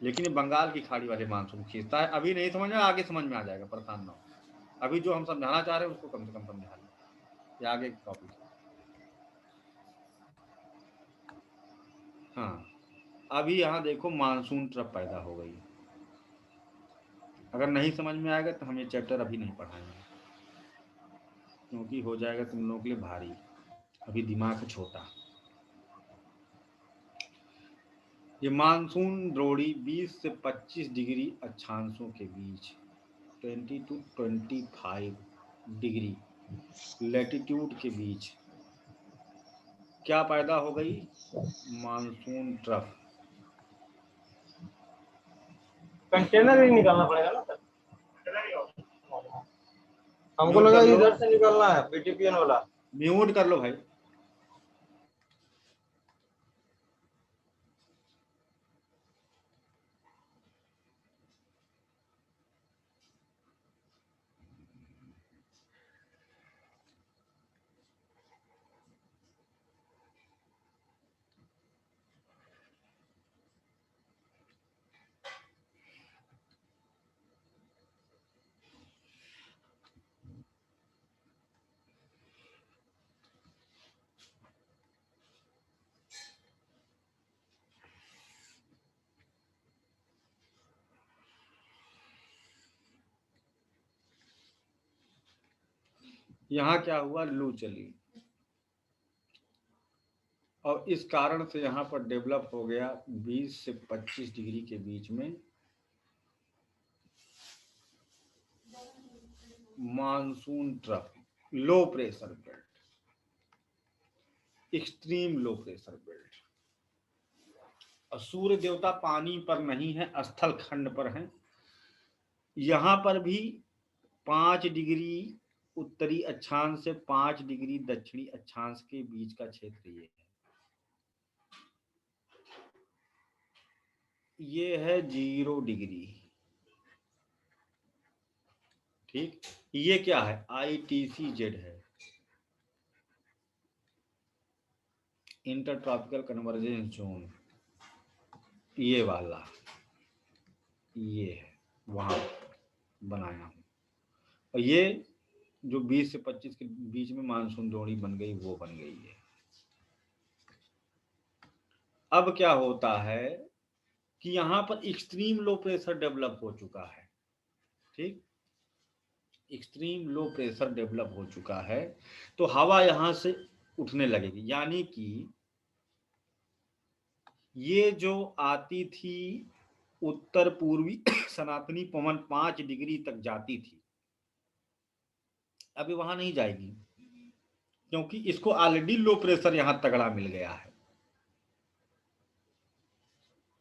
लेकिन ये बंगाल की खाड़ी वाले मानसून खींचता है। अभी नहीं समझ में, आगे समझ में आ जाएगा, परेशान ना हो। अभी जो हम समझाना चाह रहे हैं उसको कम से कम समझा लें, ये आगे टॉपिक है। हाँ, अभी यहाँ देखो मानसून ट्रफ पैदा हो गई। अगर नहीं समझ में आएगा तो हम ये चैप्टर अभी नहीं पढ़ाएंगे, क्योंकि हो जाएगा तुम लोगों के लिए भारी। अभी दिमाग है छोटा। ये मानसून द्रोणी 20 से 25 डिग्री अक्षांशों के बीच, 20 to 25 डिग्री लैटिट्यूड के बीच क्या पैदा हो गई? Monsoon trough. कंटेनर ही निकालना पड़ेगा ना सर, हमको म्यूट लगा कर लो, इधर से निकालना है बीटीपीएन वाला। म्यूट कर लो भाई। यहाँ क्या हुआ? लू चली, और इस कारण से यहाँ पर डेवलप हो गया 20 से 25 डिग्री के बीच में monsoon trough, low pressure belt, extreme low pressure belt. और सूर्य देवता पानी पर नहीं है, स्थल खंड पर है। यहाँ पर भी 5 डिग्री उत्तरी अक्षांश से 5 डिग्री दक्षिणी अक्षांश के बीच का क्षेत्र ये है 0 डिग्री। ठीक, ये क्या है? ITCZ है, इंटर ट्रॉपिकल कन्वर्जेंस जोन। ये वाला ये है, वहां बनाया हूं। और ये जो 20 से 25 के बीच में मानसून द्रोणी बन गई, वो बन गई है। अब क्या होता है कि यहां पर एक्सट्रीम लो प्रेशर डेवलप हो चुका है। ठीक, एक्सट्रीम लो प्रेशर डेवलप हो चुका है, तो हवा यहां से उठने लगेगी। यानी कि ये जो आती थी उत्तर पूर्वी सनातनी पवन 5 डिग्री तक जाती थी, अभी वहां नहीं जाएगी, क्योंकि इसको ऑलरेडी लो प्रेशर यहां तगड़ा मिल गया है।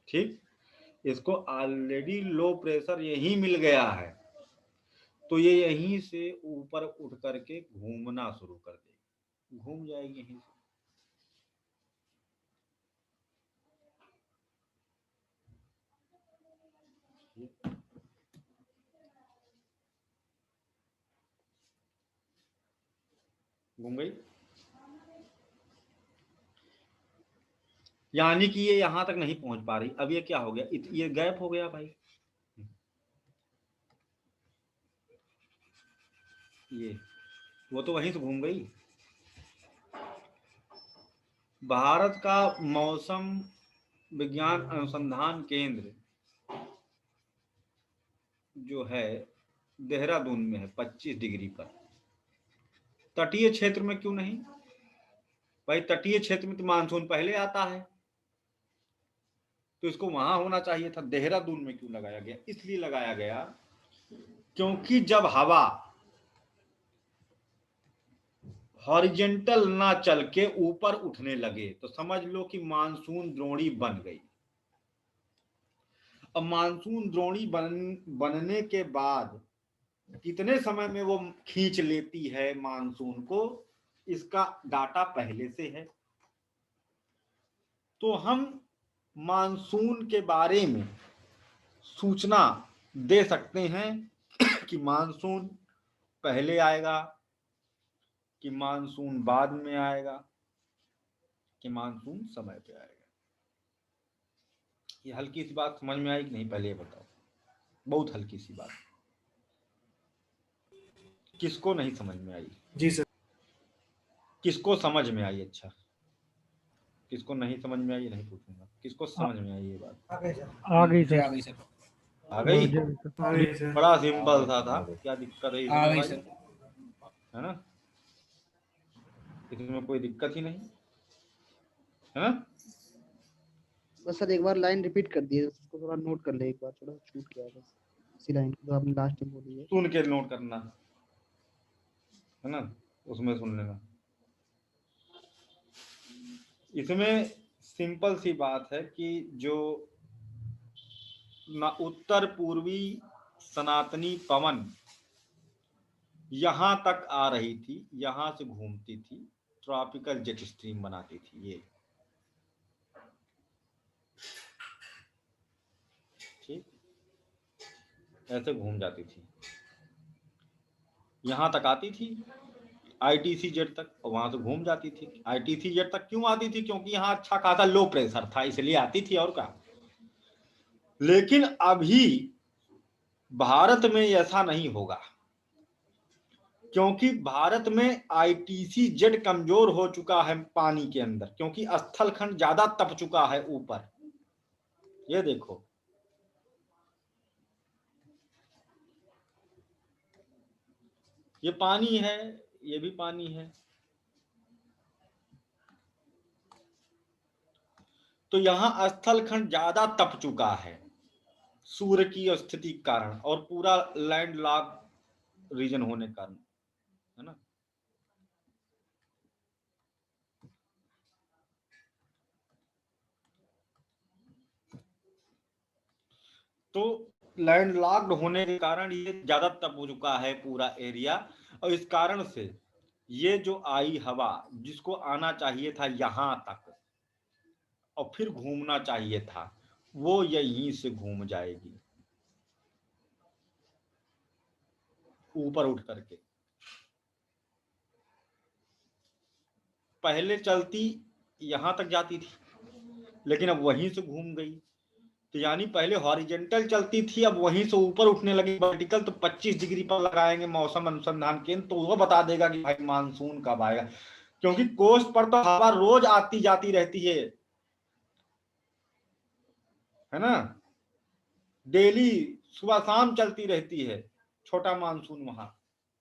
ठीक, इसको ऑलरेडी लो प्रेशर यही मिल गया है, तो ये यहीं से ऊपर उठ करके घूमना शुरू कर देगी, घूम जाएगी यहीं से। घूम गई, यानी कि ये यहां तक नहीं पहुंच पा रही। अब ये क्या हो गया, ये गैप हो गया भाई, ये वो तो वहीं से घूम गई। भारत का मौसम विज्ञान अनुसंधान केंद्र जो है देहरादून में है 25 डिग्री पर। तटीय क्षेत्र में क्यों नहीं भाई, तटीय क्षेत्र में तो मानसून पहले आता है, तो इसको वहां होना चाहिए था। देहरादून में क्यों लगाया गया, इसलिए लगाया गया क्योंकि जब हवा हॉरिजेंटल ना चल के ऊपर उठने लगे तो समझ लो कि मानसून द्रोणी बन गई। अब मानसून द्रोणी बनने के बाद कितने समय में वो खींच लेती है मानसून को, इसका डाटा पहले से है। तो हम मानसून के बारे में सूचना दे सकते हैं कि मानसून पहले आएगा, कि मानसून बाद में आएगा, कि मानसून समय पे आएगा। ये हल्की सी बात समझ में आई कि नहीं, पहले ये बताओ। बहुत हल्की सी बात, किसको नहीं समझ में आई? जी सर। किसको समझ में आई? अच्छा, किसको नहीं समझ में आई नहीं पूछूंगा, किसको समझ में आई ये बात? आ गई सर, आ गई सर। आ गई? आ गई सर। बड़ा सिंपल था, क्या दिक्कत है आ इसमें गई भाई? सर। है ना, इसमें कोई दिक्कत ही नहीं है ना। बस सर एक बार लाइन रिपीट कर दिए, उसको थोड़ा नोट कर ले, एक बार थोड़ा छूट गया बस इसी लाइन को जो आपने लास्ट टाइम बोली है। सुन के नोट करना है ना, उसमें सुन लेना। इसमें सिंपल सी बात है कि जो उत्तर पूर्वी सनातनी पवन यहां तक आ रही थी, यहां से घूमती थी, ट्रॉपिकल जेट स्ट्रीम बनाती थी ये। ठीक, ऐसे घूम जाती थी, यहां तक आती थी आईटीसी जेट तक, और वहां से घूम जाती थी। आईटीसी जेट तक क्यों आती थी? क्योंकि यहाँ अच्छा खासा लो प्रेशर था, इसलिए आती थी, और क्या। लेकिन अभी भारत में ऐसा नहीं होगा, क्योंकि भारत में आईटीसी जेट कमजोर हो चुका है पानी के अंदर, क्योंकि स्थलखंड ज्यादा तप चुका है ऊपर। ये देखो, ये पानी है, ये भी पानी है, तो यहां स्थलखंड ज्यादा तप चुका है सूर्य की स्थिति के कारण, और पूरा लैंड लॉक रीजन होने के कारण, है ना। तो लैंड लॉक्ड होने के कारण ये ज्यादा तप हो चुका है पूरा एरिया, और इस कारण से ये जो आई हवा, जिसको आना चाहिए था यहां तक और फिर घूमना चाहिए था, वो यहीं से घूम जाएगी ऊपर उठ करके। पहले चलती यहां तक जाती थी, लेकिन अब वहीं से घूम गई। तो यानी पहले हॉरिजेंटल चलती थी, अब वहीं से ऊपर उठने लगी वर्टिकल। तो 25 डिग्री पर लगाएंगे मौसम अनुसंधान केंद्र, तो वो बता देगा कि भाई मानसून कब आएगा। क्योंकि कोस्ट पर तो हवा रोज आती जाती रहती है ना, डेली सुबह शाम चलती रहती है छोटा मानसून वहां।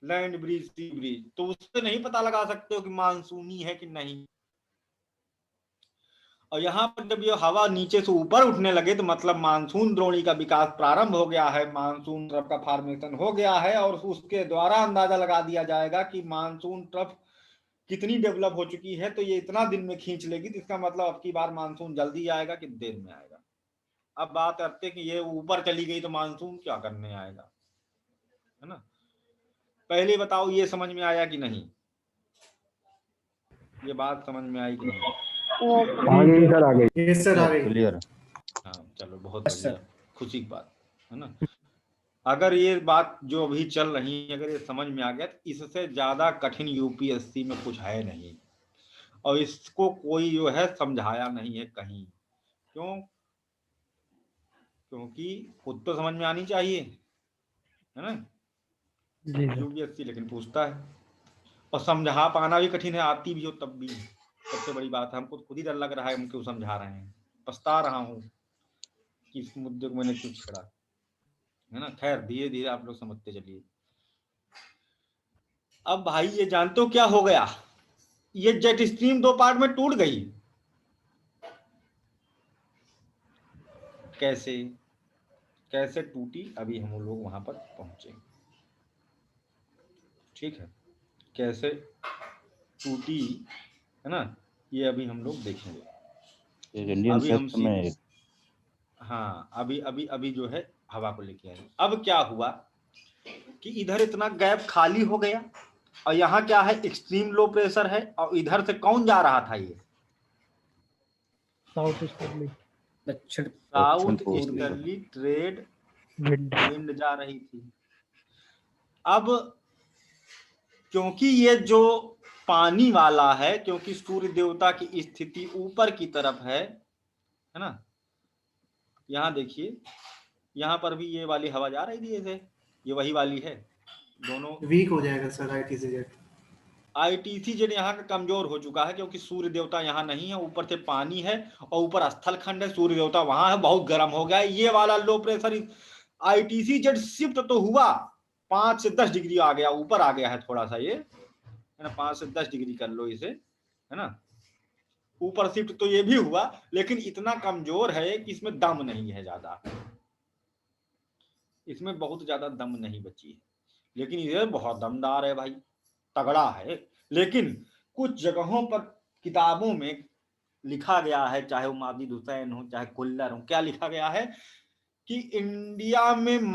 लैंड ब्रिज, सी ब्रिज, तो उससे नहीं पता लगा सकते हो कि मानसूनी है कि नहीं। और यहाँ पर जब ये हवा नीचे से ऊपर उठने लगे तो मतलब मानसून द्रोणी का विकास प्रारंभ हो गया है, मानसून ट्रफ का फॉर्मेशन हो गया है, और उसके द्वारा अंदाजा लगा दिया जाएगा कि मानसून ट्रफ कितनी डेवलप हो चुकी है। तो ये इतना दिन में खींच लेगी, तो इसका मतलब अब की बार मानसून जल्दी आएगा कि देर में आएगा। अब बात करते कि ये ऊपर चली गई तो मानसून क्या करने आएगा, है ना। पहले बताओ ये समझ में आया कि नहीं, ये बात समझ में आई कि नहीं? सर आ गई। यस सर, आ गई। क्लियर है। हाँ चलो, बहुत Yes, sir. बढ़िया, खुशी की बात है ना। अगर ये बात जो अभी चल रही है अगर ये समझ में आ गया तो इससे ज्यादा कठिन यूपीएससी में कुछ है नहीं, और इसको कोई जो है समझाया नहीं है कहीं। क्यों? क्योंकि खुद तो समझ में आनी चाहिए, है ना। यूपीएससी लेकिन पूछता है, और समझा पाना भी कठिन है, आती भी हो तब भी। सबसे बड़ी बात है, हमको खुद ही डर लग रहा है हम क्यों समझा रहे हैं, पछता रहा हूँ कि इस मुद्दे को मैंने क्यों छेड़ा, है ना। खैर धीरे धीरे आप लोग समझते चलिए। अब भाई ये जानते हो क्या हो गया, ये जेट स्ट्रीम 2 पार्ट में टूट गई। कैसे कैसे टूटी, अभी हम लोग वहां पर पहुंचेंगे, ठीक है। कैसे टूटी, है ना, ये अभी हम लोग देखेंगे। एक इंडियन अभी हम सेक्ट में हाँ अभी अभी अभी जो है हवा को लेके आए। अब क्या हुआ कि इधर इतना गैप खाली हो गया, और यहाँ क्या है, एक्सट्रीम लो प्रेशर है, और इधर से कौन जा रहा था, ये साउथ ईस्टर्ली दक्षिण साउथ पूर्वी। Easterly trade wind. विंड जा रही थी। अब क्योंकि ये जो पानी वाला है, क्योंकि सूर्य देवता की स्थिति ऊपर की तरफ है ना। यहाँ देखिए, यहाँ पर भी ये वाली हवा जा रही थी ऐसे, ये वही वाली है, दोनों वीक हो जाएगा sir ITC jet. ITC Z यहाँ का कमजोर हो चुका है, क्योंकि सूर्य देवता यहाँ नहीं है, ऊपर से पानी है, और ऊपर स्थल खंड है, सूर्य देवता वहां है, बहुत गर्म हो गया है। ये वाला low pressure ITC Z shift तो हुआ, 5 से 10 डिग्री आ गया, ऊपर आ गया है थोड़ा सा, ये है ना, 5 से 10 डिग्री कर लो इसे, है ना। ऊपर शिफ्ट तो ये भी हुआ, लेकिन इतना कमजोर है कि इसमें दम नहीं है ज्यादा, इसमें बहुत ज्यादा दम नहीं बची है। लेकिन ये बहुत दमदार है भाई, तगड़ा है। लेकिन कुछ जगहों पर किताबों में लिखा गया है, चाहे वो माजिद हुसैन हो चाहे कुल्लर हो, क्या लिखा गया है कि इंडिया में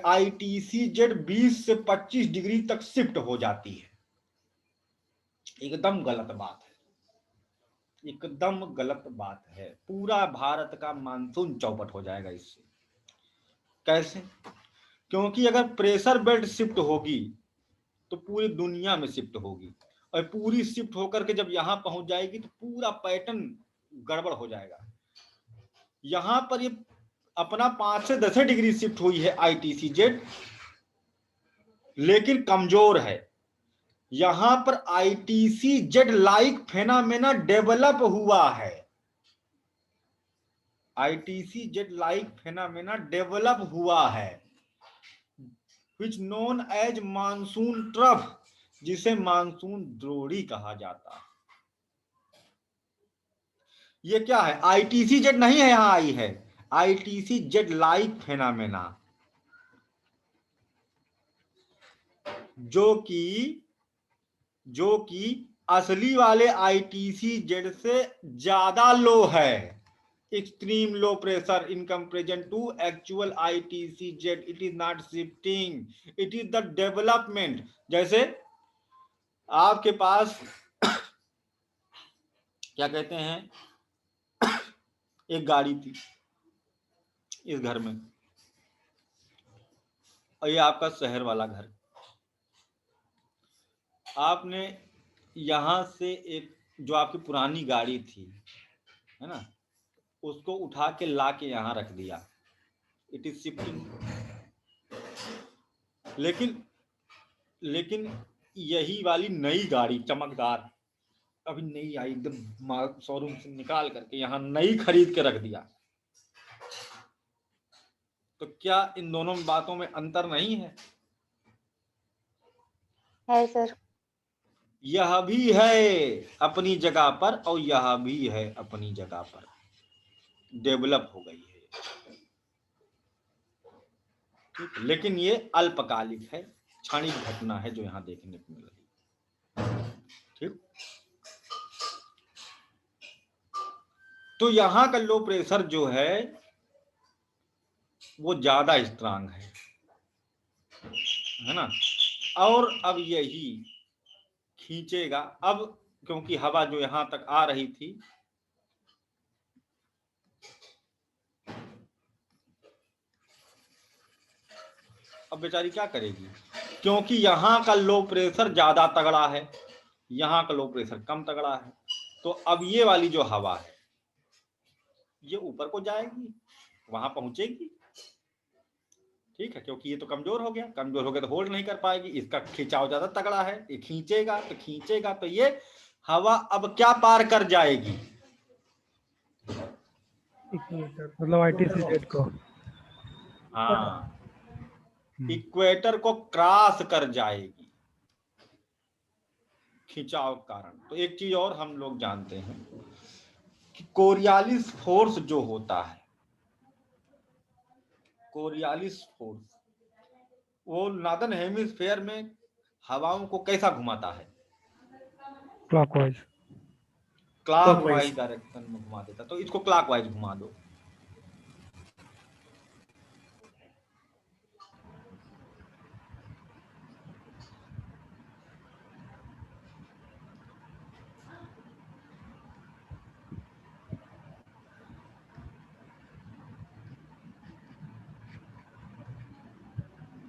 आईटीसी जेड 20 से 25 डिग्री तक शिफ्ट हो जाती है। एकदम गलत बात है, एकदम गलत बात है। पूरा भारत का मानसून चौपट हो जाएगा इससे। कैसे? क्योंकि अगर प्रेशर बेल्ट शिफ्ट होगी तो पूरी दुनिया में शिफ्ट होगी, और पूरी शिफ्ट होकर के जब यहां पहुंच जाएगी तो पूरा पैटर्न गड़बड़ हो जाएगा। यहां पर ये अपना 5 से 10 डिग्री शिफ्ट हुई है आईटीसी जेड, लेकिन कमजोर है। यहां पर ITC Z like phenomena develop हुआ है, ITC Z like phenomena develop हुआ है, which known as monsoon trough, जिसे मानसून द्रोणी कहा जाता है। ये क्या है? आईटीसी जेड नहीं है, यहां आई है आईटीसी जेड लाइक फेनामेना, जो कि असली वाले आईटीसी जेड से ज्यादा लो है। Extreme low pressure in comparison to actual ITCZ, it is not shifting, it is the development. जैसे आपके पास क्या कहते हैं, एक गाड़ी थी इस घर में, और ये आपका शहर वाला घर, आपने यहां से एक जो आपकी पुरानी गाड़ी थी, है ना, उसको उठा के ला के यहां रख दिया, इट इज शिफ्टिंग। लेकिन यही वाली नई गाड़ी चमकदार अभी नई आई, एकदम शोरूम से निकाल करके यहां नई खरीद के रख दिया, तो क्या इन दोनों बातों में अंतर नहीं है? है सर। यह भी है अपनी जगह पर और यह भी है अपनी जगह पर, डेवलप हो गई है। ठीक, लेकिन ये अल्पकालिक है, क्षणिक घटना है जो यहाँ देखने को मिल रही है। ठीक, तो यहाँ का लो प्रेशर जो है वो ज्यादा स्ट्रांग है ना, और अब यही खींचेगा। अब क्योंकि हवा जो यहां तक आ रही थी, अब बेचारी क्या करेगी, क्योंकि यहाँ का लो प्रेशर ज्यादा तगड़ा है, यहाँ का लो प्रेशर कम तगड़ा है। तो अब ये वाली जो हवा है ये ऊपर को जाएगी, वहां पहुंचेगी। ठीक है, क्योंकि ये तो कमजोर हो गया, कमजोर हो गया तो होल्ड नहीं कर पाएगी, इसका खिंचाव ज्यादा तगड़ा है, ये खींचेगा तो ये हवा अब क्या पार कर जाएगी, मतलब ITC को, हाँ, इक्वेटर को क्रॉस कर जाएगी खिंचाव के कारण। तो एक चीज और हम लोग जानते हैं कि कोरियालिस फोर्स जो होता है, कोरियालिस फोर्स वो नॉर्दर्न हेमिस्फीयर में हवाओं को कैसा घुमाता है, क्लॉकवाइज डायरेक्शन में घुमा देता। तो इसको क्लॉकवाइज घुमा दो,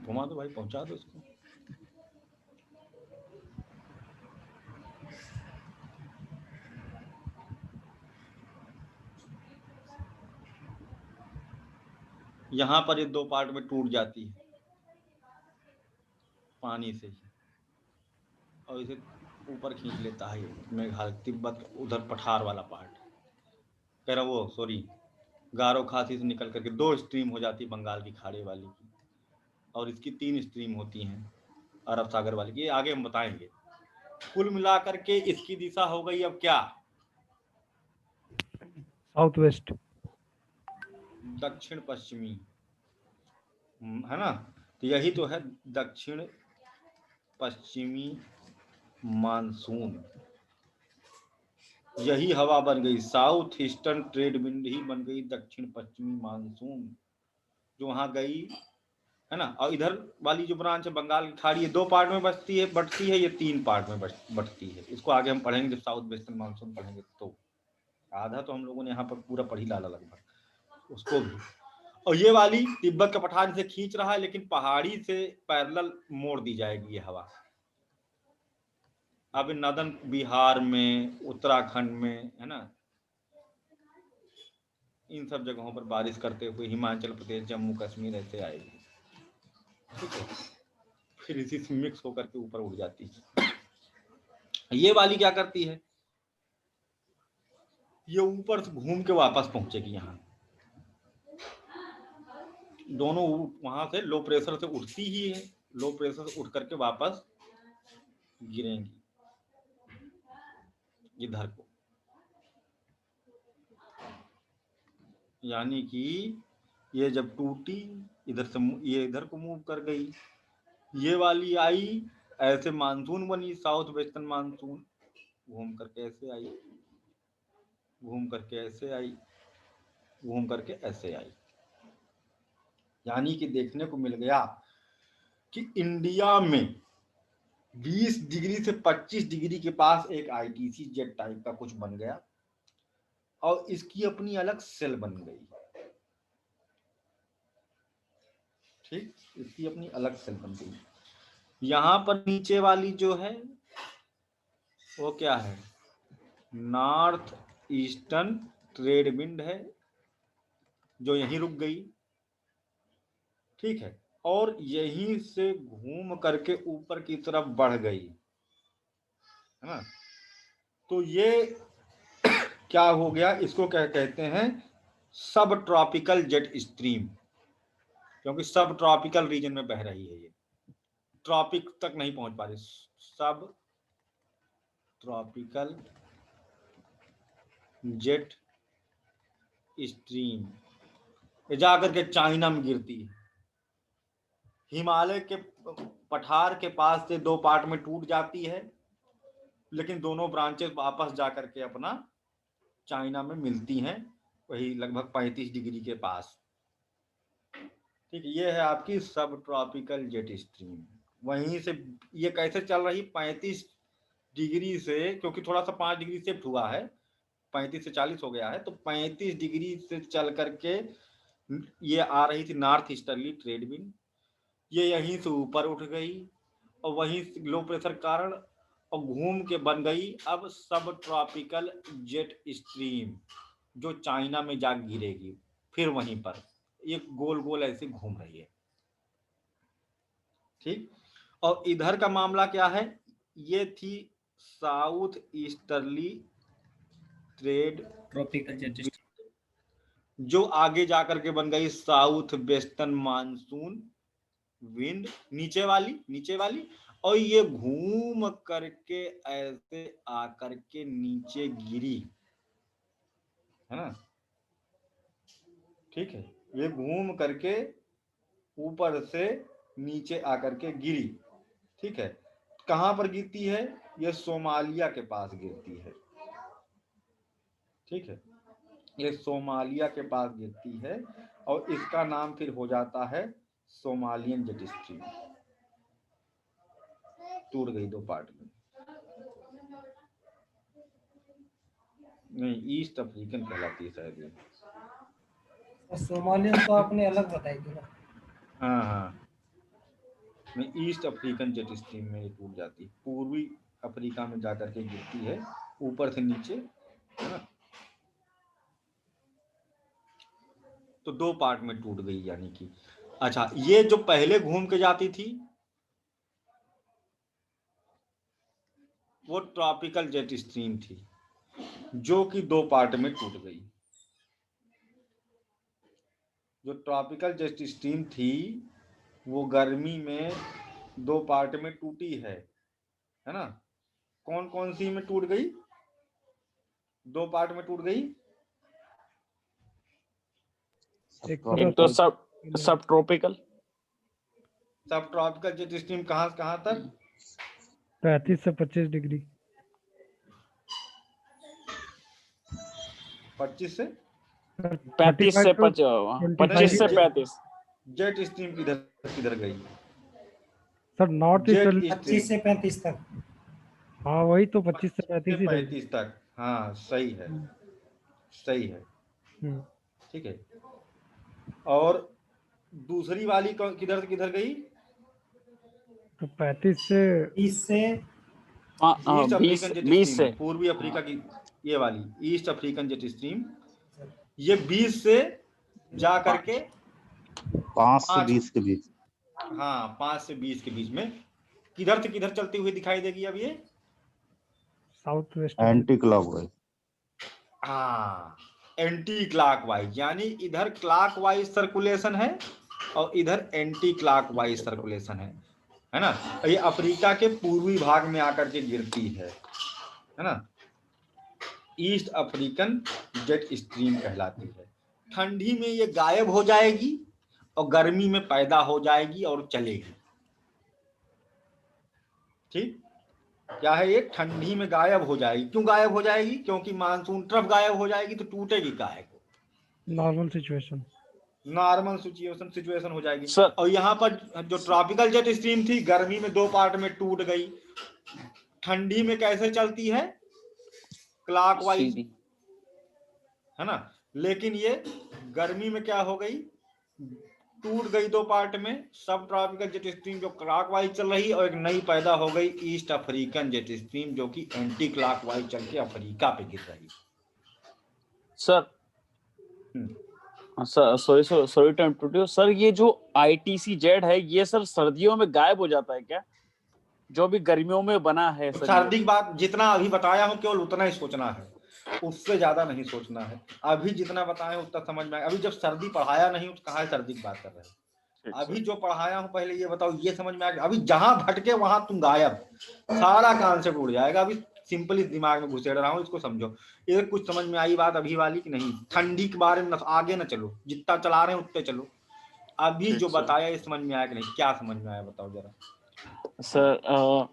घुमा दो भाई, पहुंचा दो इसको। यहां पर ये दो पार्ट में टूट जाती है पानी से ही, और इसे ऊपर खींच लेता है मेघालय तिब्बत, उधर पठार वाला पार्ट, कह रहा वो सॉरी गारो खासी से निकल करके दो स्ट्रीम हो जाती है बंगाल की खाड़ी वाली की, और इसकी 3 स्ट्रीम होती हैं अरब सागर वाली की, आगे हम बताएंगे। कुल मिलाकर के इसकी दिशा हो गई अब क्या, साउथ वेस्ट, दक्षिण पश्चिमी, है ना। तो यही तो है दक्षिण पश्चिमी मानसून, यही हवा बन गई, साउथ ईस्टर्न ट्रेड विंड ही बन गई दक्षिण पश्चिमी मानसून, जो वहां गई है ना। और इधर वाली जो ब्रांच है बंगाल की खाड़ी, ये 2 पार्ट में बटती है, ये 3 पार्ट में बटती है। इसको आगे हम पढ़ेंगे जब साउथ वेस्टर्न मानसून पढ़ेंगे, तो आधा तो हम लोगों ने यहाँ पर पूरा पढ़ ही डाला लगभग उसको भी। और ये वाली तिब्बत का पठार से खींच रहा है, लेकिन पहाड़ी से पैरेलल मोड़ दी जाएगी ये हवा। अब नॉर्दर्न बिहार में, उत्तराखंड में, है ना, इन सब जगहों पर बारिश करते हुए हिमाचल प्रदेश, जम्मू कश्मीर ऐसे आएगी। ठीक है, फिर इसी से मिक्स होकर के ऊपर उड़ जाती है। ये वाली क्या करती है, ये ऊपर से घूम के वापस पहुंचेगी यहाँ, दोनों वहां से लो प्रेशर से उठती ही है, लो प्रेशर से उठ करके वापस गिरेंगी इधर को, यानी कि ये जब टूटी इधर से ये इधर को मूव कर गई, ये वाली आई ऐसे मानसून बनी, साउथ वेस्टर्न मानसून, घूम करके ऐसे आई, घूम करके ऐसे आई, घूम करके ऐसे आई। यानी कि देखने को मिल गया कि इंडिया में 20 डिग्री से 25 डिग्री के पास एक आईटीसी जेट टाइप का कुछ बन गया, और इसकी अपनी अलग सेल बन गई। ठीक, इसकी अपनी अलग सेल बन गई। यहां पर नीचे वाली जो है वो क्या है, नॉर्थ ईस्टर्न ट्रेड विंड है, जो यहीं रुक गई। ठीक है, और यहीं से घूम करके ऊपर की तरफ बढ़ गई, है ना। तो ये क्या हो गया, इसको क्या कहते हैं, सब ट्रॉपिकल जेट स्ट्रीम, क्योंकि सब ट्रॉपिकल रीजन में बह रही है ये। ट्रॉपिक तक नहीं पहुंच पा रही, सब ट्रॉपिकल जेट स्ट्रीम ये जाकर के चाइना में गिरती है। हिमालय के पठार के पास से 2 पार्ट में टूट जाती है, लेकिन दोनों ब्रांचेस वापस जाकर के अपना चाइना में मिलती हैं, वही लगभग 35 डिग्री के पास। ठीक है, ये है आपकी सब ट्रॉपिकल जेट स्ट्रीम। वहीं से ये कैसे चल रही 35 डिग्री से, क्योंकि थोड़ा सा 5 डिग्री शिफ्ट हुआ है, 35 से 40 हो गया है, तो 35 डिग्री से चल करके ये आ रही थी नॉर्थ ईस्टर्ली ट्रेड विंड, ये यहीं से ऊपर उठ गई और वहीं लो प्रेशर कारण और घूम के बन गई अब सब ट्रॉपिकल जेट स्ट्रीम, जो चाइना में जा गिरेगी। फिर वहीं पर ये गोल गोल ऐसे घूम रही है। ठीक, और इधर का मामला क्या है, ये थी south easterly trade tropical jet stream जो आगे जाकर के बन गई साउथ वेस्टर्न मानसून विंड, नीचे वाली, और ये घूम करके ऐसे आकर के नीचे गिरी, है ना। ठीक है, ये घूम करके ऊपर से नीचे आकर के गिरी। ठीक है, कहां पर गिरती है, ये सोमालिया के पास गिरती है। ठीक है, ये सोमालिया के पास गिरती है और इसका नाम फिर हो जाता है सोमालियन जेट स्ट्रीम। टूट गई 2 पार्ट में। नहीं, ईस्ट अफ्रीकन कहलाती है शायद ये। सोमालियन तो आपने अलग बताई थी ना। हाँ, नहीं, ईस्ट अफ्रीकन जेट स्ट्रीम में ये टूट जाती है, पूर्वी अफ्रीका में जाकर के गिरती है ऊपर से नीचे, है ना। तो 2 पार्ट में टूट गई यानी कि। अच्छा, ये जो पहले घूम के जाती थी वो ट्रॉपिकल जेट स्ट्रीम थी, जो कि 2 पार्ट में टूट गई। जो ट्रॉपिकल जेट स्ट्रीम थी वो गर्मी में 2 पार्ट में टूटी है ना। कौन कौन सी में टूट गई, 2 पार्ट में टूट गई। एक तो सब ट्रॉपिकल जेट स्ट्रीम कहां तक, 35 से 25 डिग्री, 25 से 35 से 25 से 35। जेट स्ट्रीम किधर गई सर? नॉर्थ ईस्ट 25 से 35 तक। हाँ वही तो, 25 से 35 ही 35 तक। हाँ सही है, सही है। ठीक है, और दूसरी वाली किधर से किधर गई, तो 35 से 20 से 20 से पूर्वी अफ्रीका की ये वाली ईस्ट अफ्रीकन जेट स्ट्रीम, ये 20 से जा करके 5 से 20 के बीच। हाँ, 5 से 20 के बीच में किधर से किधर चलती हुई दिखाई देगी अब ये, साउथ वेस्ट एंटी क्लॉकवाइज। हाँ, एंटी क्लॉकवाइज, यानी इधर क्लॉकवाइज सर्कुलेशन है और इधर एंटी क्लॉकवाइज सर्कुलेशन है ना। ये अफ्रीका के पूर्वी भाग में आकर के गिरती है ना। ईस्ट अफ्रीकन जेट स्ट्रीम कहलाती है। ठंडी में ये गायब हो जाएगी और गर्मी में पैदा हो जाएगी और चलेगी। ठीक, क्या है ये, ठंडी में गायब हो जाएगी। क्यों गायब हो जाएगी, क्योंकि मानसून ट्रफ गायब हो जाएगी तो टूटेगी काहे को, नॉर्मल सिचुएशन हो जाएगी। और यहाँ पर जो ट्रॉपिकल जेट स्ट्रीम थी गर्मी में 2 पार्ट में टूट गई, ठंडी में कैसे चलती है, क्लॉकवाइज, है ना। लेकिन ये गर्मी में क्या हो गई, टूट गई 2 पार्ट में। सब ट्रॉपिकल जेट स्ट्रीम जो क्लॉकवाइज चल रही और एक नई पैदा हो गई ईस्ट अफ्रीकन जेट स्ट्रीम, जो कि एंटी क्लॉकवाइज चल के अफ्रीका पे गिर रही। Sir sorry to interrupt you sir, ये जो ITC जेट है ये सर सर्दियों में गायब हो जाता है क्या, जो भी गर्मियों में बना है? सर्दी की बात जितना अभी बताया हूँ केवल उतना ही सोचना है, उससे ज्यादा नहीं सोचना है। अभी जितना बताया उतना समझ में आएगा। अभी जब सर्दी पढ़ाया नहीं तो कहाँ सर्दी की बात कर रहे हैं। अभी जो पढ़ाया हूँ पहले ये बताओ, ये समझ में आ गया? अभी जहां भटके वहां तुम गायब, सारा कॉन्सेप्ट उड़ जाएगा। अभी सिंपल इस दिमाग में घुसेड़ रहा हूँ, इसको समझो। ये कुछ समझ में आई बात अभी वाली कि नहीं? ठंडी के बारे में आगे ना चलो, जितना चला रहे हैं उतने चलो। अभी जो बताया ये समझ में आया कि नहीं? क्या समझ में आया बताओ जरा sir.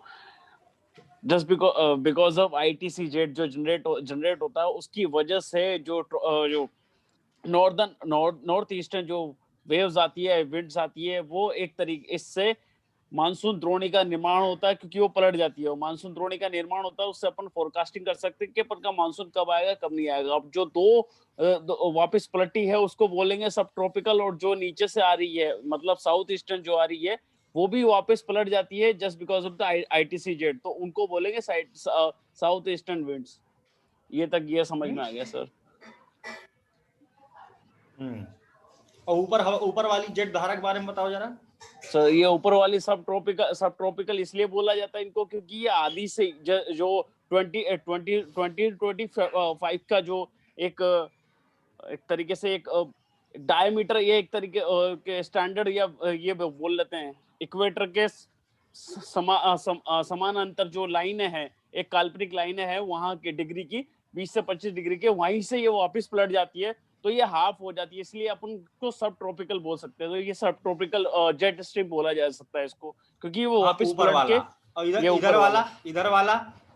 Just because of ITC jet जो जनरेट होता है, उसकी वजह से जो नॉर्थ ईस्टर्न जो वेव्स आती है, विंड्स आती है, वो एक तरीके इससे मानसून द्रोणी का निर्माण होता है, क्योंकि वो पलट जाती है। मानसून द्रोणी का निर्माण होता है, उससे अपन फोरकास्टिंग कर सकते हैं कि अपन का मानसून कब आएगा कब नहीं आएगा। अब जो दो वापस पलटी है उसको बोलेंगे सब ट्रॉपिकल, और जो नीचे से आ रही है मतलब साउथ ईस्टर्न जो आ रही है वो भी वापस पलट जाती है just because of the ITC jet, तो उनको बोलेंगे साउथ ईस्टर्न विंड्स। ये तक ये समझ में आ गया सर। और ऊपर वाली जेट धारा के बारे में बताओ जरा। सर ये ऊपर वाली सब ट्रॉपिकल इसलिए बोला जाता है इनको, क्योंकि ये आदि से जो 2025 का जो एक तरीके से एक डायमीटर, ये एक तरीके के स्टैंडर्ड या ये बोल लेते हैं इक्वेटर के समान अंतर जो लाइनें हैं, एक काल्पनिक लाइनें हैं वहां के डिग्री की 20 से 25 डिग्री के, वहीं से ये वापस पलट जाती है, तो ये हाफ हो जाती है, इसलिए अपन को सब ट्रॉपिकल बोल सकते हैं। तो ये सब ट्रॉपिकल जेट स्ट्रीम बोला जा सकता है इसको, क्योंकि वो वापस पलट के। और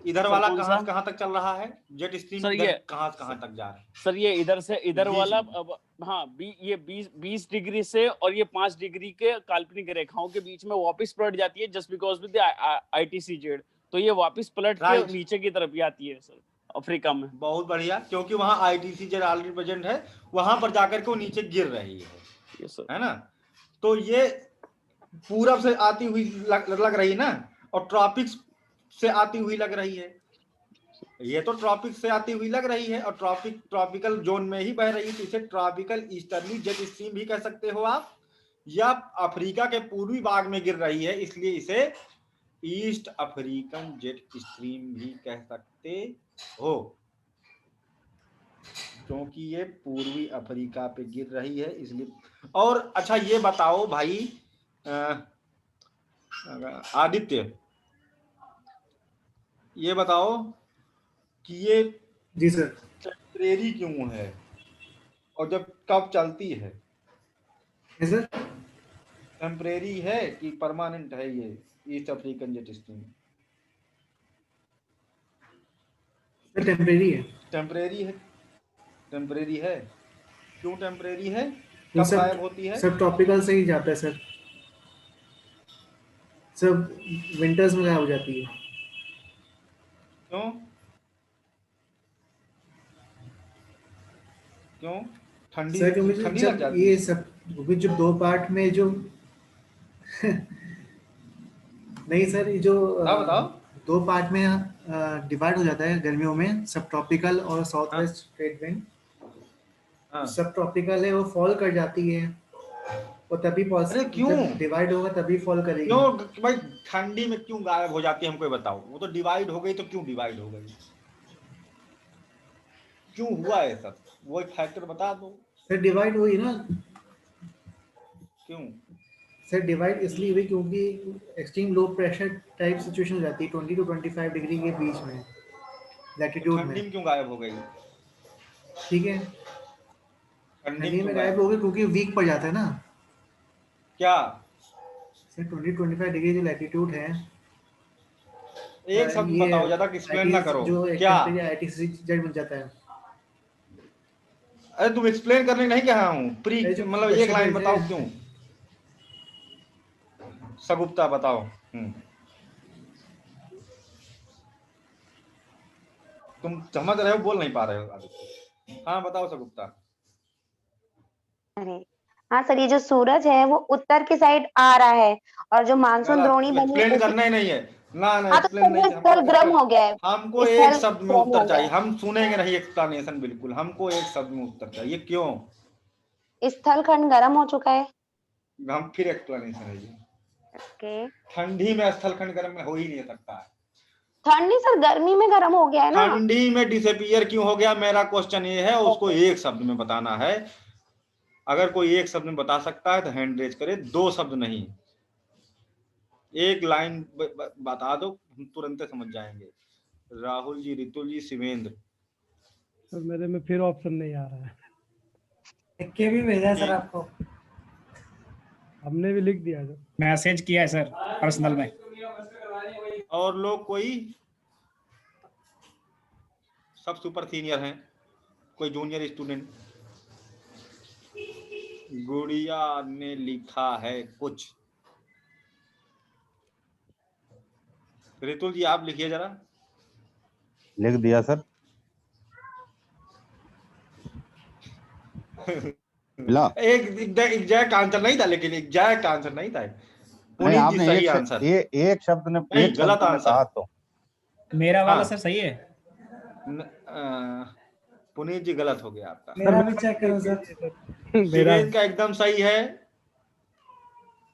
इधर वाला कहां तक चल रहा है जेट स्ट्रीम? सर ये कहां तक जा रहा है? सर ये इधर से इधर वाला हाँ ये 20 डिग्री से और ये 5 डिग्री के काल्पनिक रेखाओं के बीच में वापस पलट जाती है just because with ITC jet. तो ये वापस पलट के नीचे की तरफ ही आती है सर अफ्रीका में। बहुत बढ़िया, क्योंकि वहां ITC जेट ऑलरेडी प्रेजेंट है, वहां पर जाकर के वो नीचे गिर रही है, है ना? तो ये पूरब से आती हुई लग रही है ना, और ट्रॉपिक्स से आती हुई लग रही है। ये तो ट्रॉपिक से आती हुई लग रही है और ट्रॉपिकल जोन में ही बह रही है, तो इसे ट्रॉपिकल ईस्टर्ली जेट स्ट्रीम भी कह सकते हो आप, या अफ्रीका के पूर्वी भाग में गिर रही है इसलिए इसे ईस्ट अफ्रीकन जेट स्ट्रीम भी कह सकते हो, क्योंकि ये पूर्वी अफ्रीका पे गिर रही है इसलिए। और अच्छा ये बताओ भाई आदित्य, ये बताओ कि ये जी सर टेम्परेरी क्यों है और जब कब चलती है? सर टेम्परेरी है कि परमानेंट है ये east African jet stream? Temporary है। टेम्परेरी है। क्यों टेम्परेरी है? कब गायब होती है? सब ट्रॉपिकल से ही जाता है सर, सब विंटर्स में गायब हो जाती है। क्यों? ठंडी सर ठंडी लग जाती ये है? सब जो दो पार्ट में जो नहीं सर, ये जो बताओ दो पार्ट में डिवाइड हो जाता है गर्मियों में, सब ट्रॉपिकल और साउथ वेस्ट ट्रेड विंड। सब ट्रॉपिकल है, वो फॉल कर जाती है और तभी क्यों डिवाइड होगा तभी फॉल करेगी। क्यों भाई ठंडी में क्यों गायब हो जाती है हमको बताओ? वो तो डिवाइड हो गई, तो क्यों डिवाइड हो गई? क्यों हुआ है सब? वो एक फैक्टर बता दो। सर डिवाइड हुई ना? क्यों सर डिवाइड इसलिए हुई क्योंकि extreme low pressure type situation हो जाती है 20 to 25 डिग्री के बीच में लैटिट्यूड में। ठंडी में क्यों गायब हो गई? ठीक है, ठंडी में गायब हो गई क्योंकि वीक पड़ जाता है ना। क्या सर 20-25 डिग्री जो लैटिट्यूड है, एक शब्द बताओ, ज्यादा एक्सप्लेन ना करो। जो क्या ITC जेट बन जाता है? अरे तुम एक्सप्लेन करने नहीं कहा हूँ, प्री मतलब एक लाइन बताओ क्यों। सगुप्ता बताओ। तुम समझ रहे हो, बोल नहीं पा रहे हो। हाँ बताओ सगुप्ता। अरे हाँ सर, ये जो सूरज है वो उत्तर की साइड आ रहा है और जो मानसून द्रोणी बनी एक्सप्लेन करना ही नहीं है ना हाँ, एक्सप्लेन नहीं। स्थल गर्म हो गया है। हमको एक शब्द में उत्तर चाहिए, हम सुनेंगे नहीं एक्सप्लेनेशन बिल्कुल, हमको एक शब्द में उत्तर चाहिए। क्यों? स्थल खंड गर्म हो चुका है। हम फिर एक्सप्लेनेशन है ये। ओके, ठंडी में स्थल खंड गर्म हो ही नहीं सकता है। ठंडी सर गर्मी में गर्म हो गया है ना। ठंडी में डिसअपीयर क्यों हो गया, मेरा क्वेश्चन ये है, उसको एक शब्द में बताना है। अगर कोई एक शब्द में बता सकता है तो हैंड रेज करे, 2 शब्द नहीं, एक लाइन बता दो, हम तुरंत समझ जाएंगे। राहुल जी, रितुल जी, शिवेंद्र। सर मेरे में फिर ऑप्शन नहीं आ रहा है। लिख के भी भेजा है सर आपको। हमने भी लिख दिया सर। मैसेज किया है सर पर्सनल में। और लोग कोई सब सुपर सीनियर हैं, कोई जूनियर स्टूडेंट? गुड़िया ने लिखा है कुछ। रितुल जी आप लिखिए जरा। लिख दिया सर। मिला? एक एग्जैक्ट आंसर नहीं था, लेकिन एग्जैक्ट आंसर नहीं था। नहीं, पुनीत जी आपने सही आंसर। एक शब्द ने नहीं, एक गलत शब्द में आंसर। कहा तो मेरा वाला हाँ। सर सही है। पुनीत जी गलत हो गया आपका। मेरा भी चेक करो सर। मेरा शिवेंद्र का एकदम सही है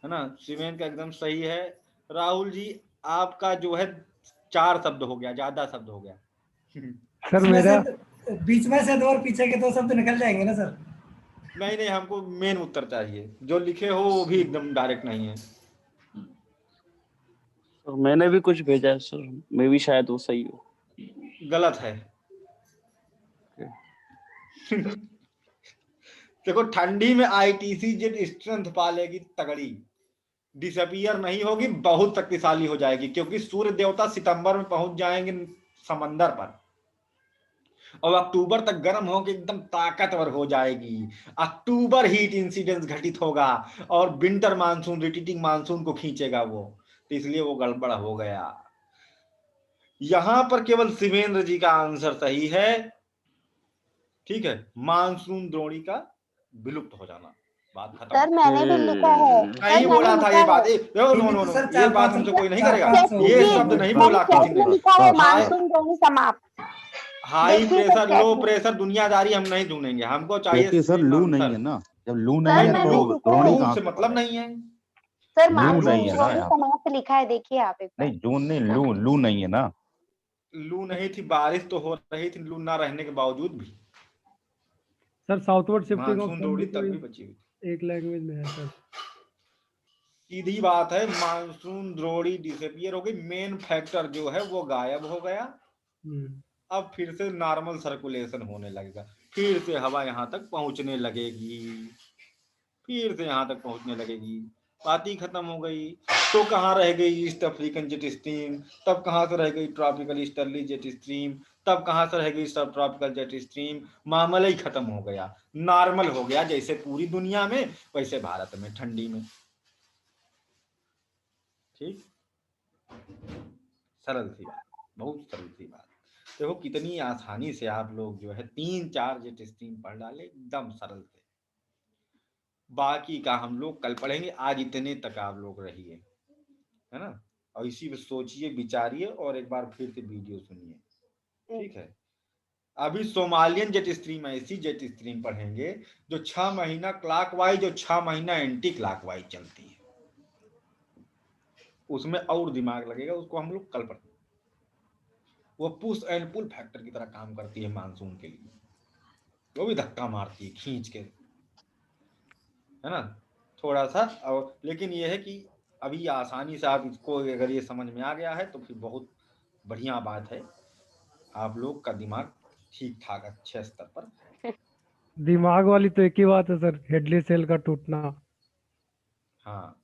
ना? शिवेंद्र का एकदम सही है। राहुल जी आपका जो है 4 शब्द हो गया, ज्यादा शब्द हो गया। सर इसमें मेरा से बीच में से 2 और पीछे के 2 शब्द निकल जाएंगे ना सर? नहीं नहीं, हमको मेन उत्तर चाहिए, जो लिखे हो वो भी एकदम डायरेक्ट नहीं है। सर मैंने भी कुछ भेजा है सर, मैं भी शायद वो सही हो। गलत है। देखो, ठंडी में आईटीसी जेट स्ट्रेंथ पालेगी तगड़ी, डिसअपियर नहीं होगी, बहुत शक्तिशाली हो जाएगी, क्योंकि सूर्य देवता सितंबर में पहुंच जाएंगे समंदर पर, और अक्टूबर तक गर्म होकर एकदम ताकतवर हो जाएगी। अक्टूबर हीट इंसिडेंस घटित होगा और विंटर मानसून, रिटीटिंग मानसून को खींचेगा वो, तो इसलिए वो गड़बड़ हो गया। यहां पर केवल शिवेंद्र जी का आंसर सही है। ठीक है, मानसून द्रोणी का विलुप्त हो जाना, बात खत्म। सर मैंने भी लिखा है। नहीं बोला था ये बात, ये बात हमसे कोई नहीं करेगा, ये शब्द नहीं बोला किसी ने। लिखा है मानसून द्रोणी समाप्त। हाई देखिए प्रेशर, सर, लो प्रेशर, दुनियादारी हम नहीं ढूंढेंगे, हमको चाहिए क्योंकि सर लू नहीं है आंसर। ना, जब लू सर नहीं है मैंने तो लिखा द्रोणी है। कहाँ से से मतलब पड़ेगा? नहीं है। सर लू मानसून नहीं है ना द्रोणी यहाँ, समाप्त लिखा है, देखिए आप एक बार। नहीं जून नहीं, लू नहीं है ना। लू नहीं थी, बारिश तो हो रही थी लू ना रहने के बावजूद भी। Sir southward shifting of monsoon सन द्रोणी भी तब तो भी बची हुई थी। एक लैंग्वेज में है सर। सीधी बात है, मानसून द्रोणी डिसअपियर हो गई, मेन फैक्टर जो है वो गायब हो गया। अब फिर से नॉर्मल सर्कुलेशन होने लगेगा, फिर से हवा यहाँ तक पहुंचने लगेगी, फिर से यहाँ तक पहुंचने लगेगी, बात ही खत्म हो गई। तो कहाँ रह गई ईस्ट अफ्रीकन जेट स्ट्रीम, तब कहाँ से रह गई ट्रॉपिकल ईस्टर्ली जेट स्ट्रीम, तब कहाँ से रह गई सब ट्रॉपिकल जेट स्ट्रीम, मामला ही खत्म हो गया, नॉर्मल हो गया, जैसे पूरी दुनिया में वैसे भारत में ठंडी में। ठीक, सरल सी बात, बहुत सरल सी बात। देखो कितनी आसानी से आप लोग जो है 3-4 जेट स्ट्रीम पढ़ डाले, एकदम सरल से। बाकी का हम लोग कल पढ़ेंगे, आज इतने तक आप लोग रहिए, है ना? और इसी पे सोचिए, विचारिए, और एक बार फिर से वीडियो सुनिए। ठीक है, अभी सोमालियन जेट स्ट्रीम, ऐसी जेट स्ट्रीम पढ़ेंगे जो 6 महीना क्लॉकवाइज और 6 महीना एंटी क्लॉकवाइज चलती है, उसमें और दिमाग लगेगा, उसको हम लोग कल पढ़ेंगे। वो पुश एंड पुल फैक्टर की तरह काम करती है मानसून के लिए, वो भी धक्का मारती है खींच के, है ना? थोड़ा सा, और लेकिन ये है कि अभी आसानी से आप इसको अगर ये समझ में आ गया है तो फिर बहुत बढ़िया बात है, आप लोग का दिमाग ठीक ठाक अच्छे स्तर पर है। दिमाग वाली तो एक ही बात है सर, हेडली सेल का टूटना। हाँ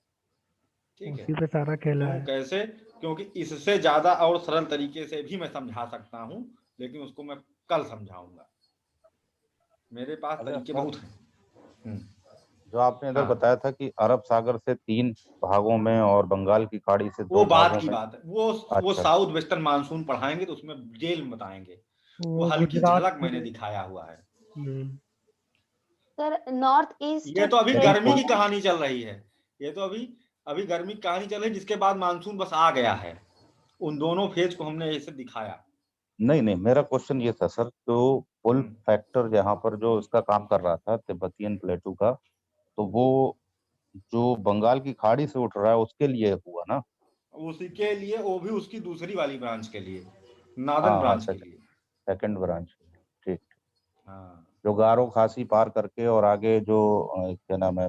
ठीक है, उसी पे सारा खेला क्यों है। कैसे? क्योंकि इससे ज्यादा और सरल तरीके से भी मैं समझा सकता हूँ, लेकिन उसको मैं कल समझाऊंगा, मेरे पास तरीके बहुत हैं। जो आपने इधर हाँ। बताया था कि अरब सागर से 3 भागों में और बंगाल की खाड़ी से 2 वो बात भागों की में। बात है, वो अच्छा, साउथ वेस्टर्न मानसून पढ़ाएंगे तो उसमें डिटेल में बताएंगे, वो हल्की गुजरात झलक मैंने दिखाया हुआ है। सर नॉर्थ ईस्ट ये तो अभी नहीं, गर्मी की कहानी चल रही है, ये तो अभी गर्मी की कहानी चल रही है, जिसके बाद मानसून बस आ गया है। उन दोनों फेज को हमने ऐसे दिखाया। नहीं, मेरा क्वेश्चन ये था सर, तो पुल फैक्टर जहाँ पर जो इसका काम कर रहा था तिब्बतियन प्लेटू का, तो वो जो बंगाल की खाड़ी से उठ रहा है उसके लिए हुआ ना? उसी के लिए, वो भी उसकी दूसरी वाली ब्रांच के लिए, नॉर्दर्न हाँ, ब्रांच के लिए। Second branch. ठीक। हाँ जो गारो खासी पार करके और आगे जो क्या नाम है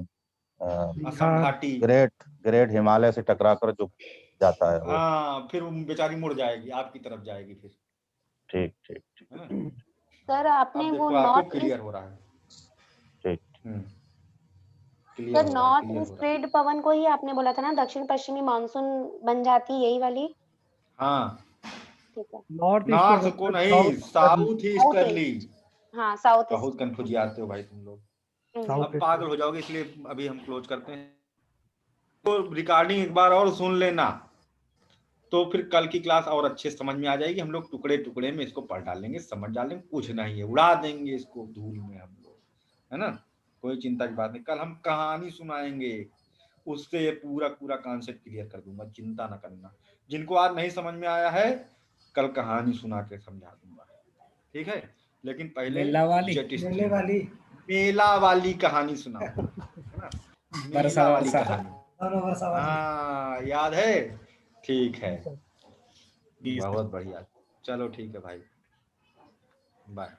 असम घाटी, ग्रेट हिमालय से टकराकर जो जाता है वो। हाँ, फिर वो बेचारी मुड़ जाएगी, आपकी तरफ जाएगी फिर। ठीक ठीक ठीक है ना? सर आपने अब वो देखो आपको नॉर्थ क्लियर ईस्ट हो रहा है। ठीक। क्लियर सर हो रहा है, नॉर्थ क्लियर हो ईस्ट रहा है। ट्रेड पवन को ही आपने बोला था ना, दक्षिण पश्चिमी मानसून बन जाती है, यही वाली? हाँ, ठीक है। नॉर्थ नॉर्थ ईस्ट को नहीं, साउथ ईस्टर्ली। हाँ साउथ बहुत ईस्ट। कंफ्यूज आते हो भाई तुम लोग, साउथ अब पागल हो जाओगे, इसलिए अभी हम क्लोज करते हैं। तो रिकॉर्डिंग एक बार और सुन लेना, तो फिर कल की क्लास और अच्छे समझ में आ जाएगी। हम लोग टुकड़े टुकड़े में इसको पढ़ डालेंगे, समझ डालेंगे, कुछ नहीं है, उड़ा देंगे इसको धूल में हम लोग, है ना? कोई चिंता की बात नहीं। कल हम कहानी सुनाएंगे, उससे ये पूरा पूरा कॉन्सेप्ट क्लियर कर दूंगा, चिंता ना करना। जिनको आज नहीं समझ में आया है, कल कहानी सुना के समझा दूंगा, ठीक है? लेकिन पहले मेला वाली मेले वाली मेला वाली कहानी सुनाओ, है ना? बरसा मेला वाली बरसा। कहानी, दोनों वर्षा वाली। हाँ याद है, ठीक है, जी सर। बहुत बढ़िया। चलो ठीक है भाई, बाय।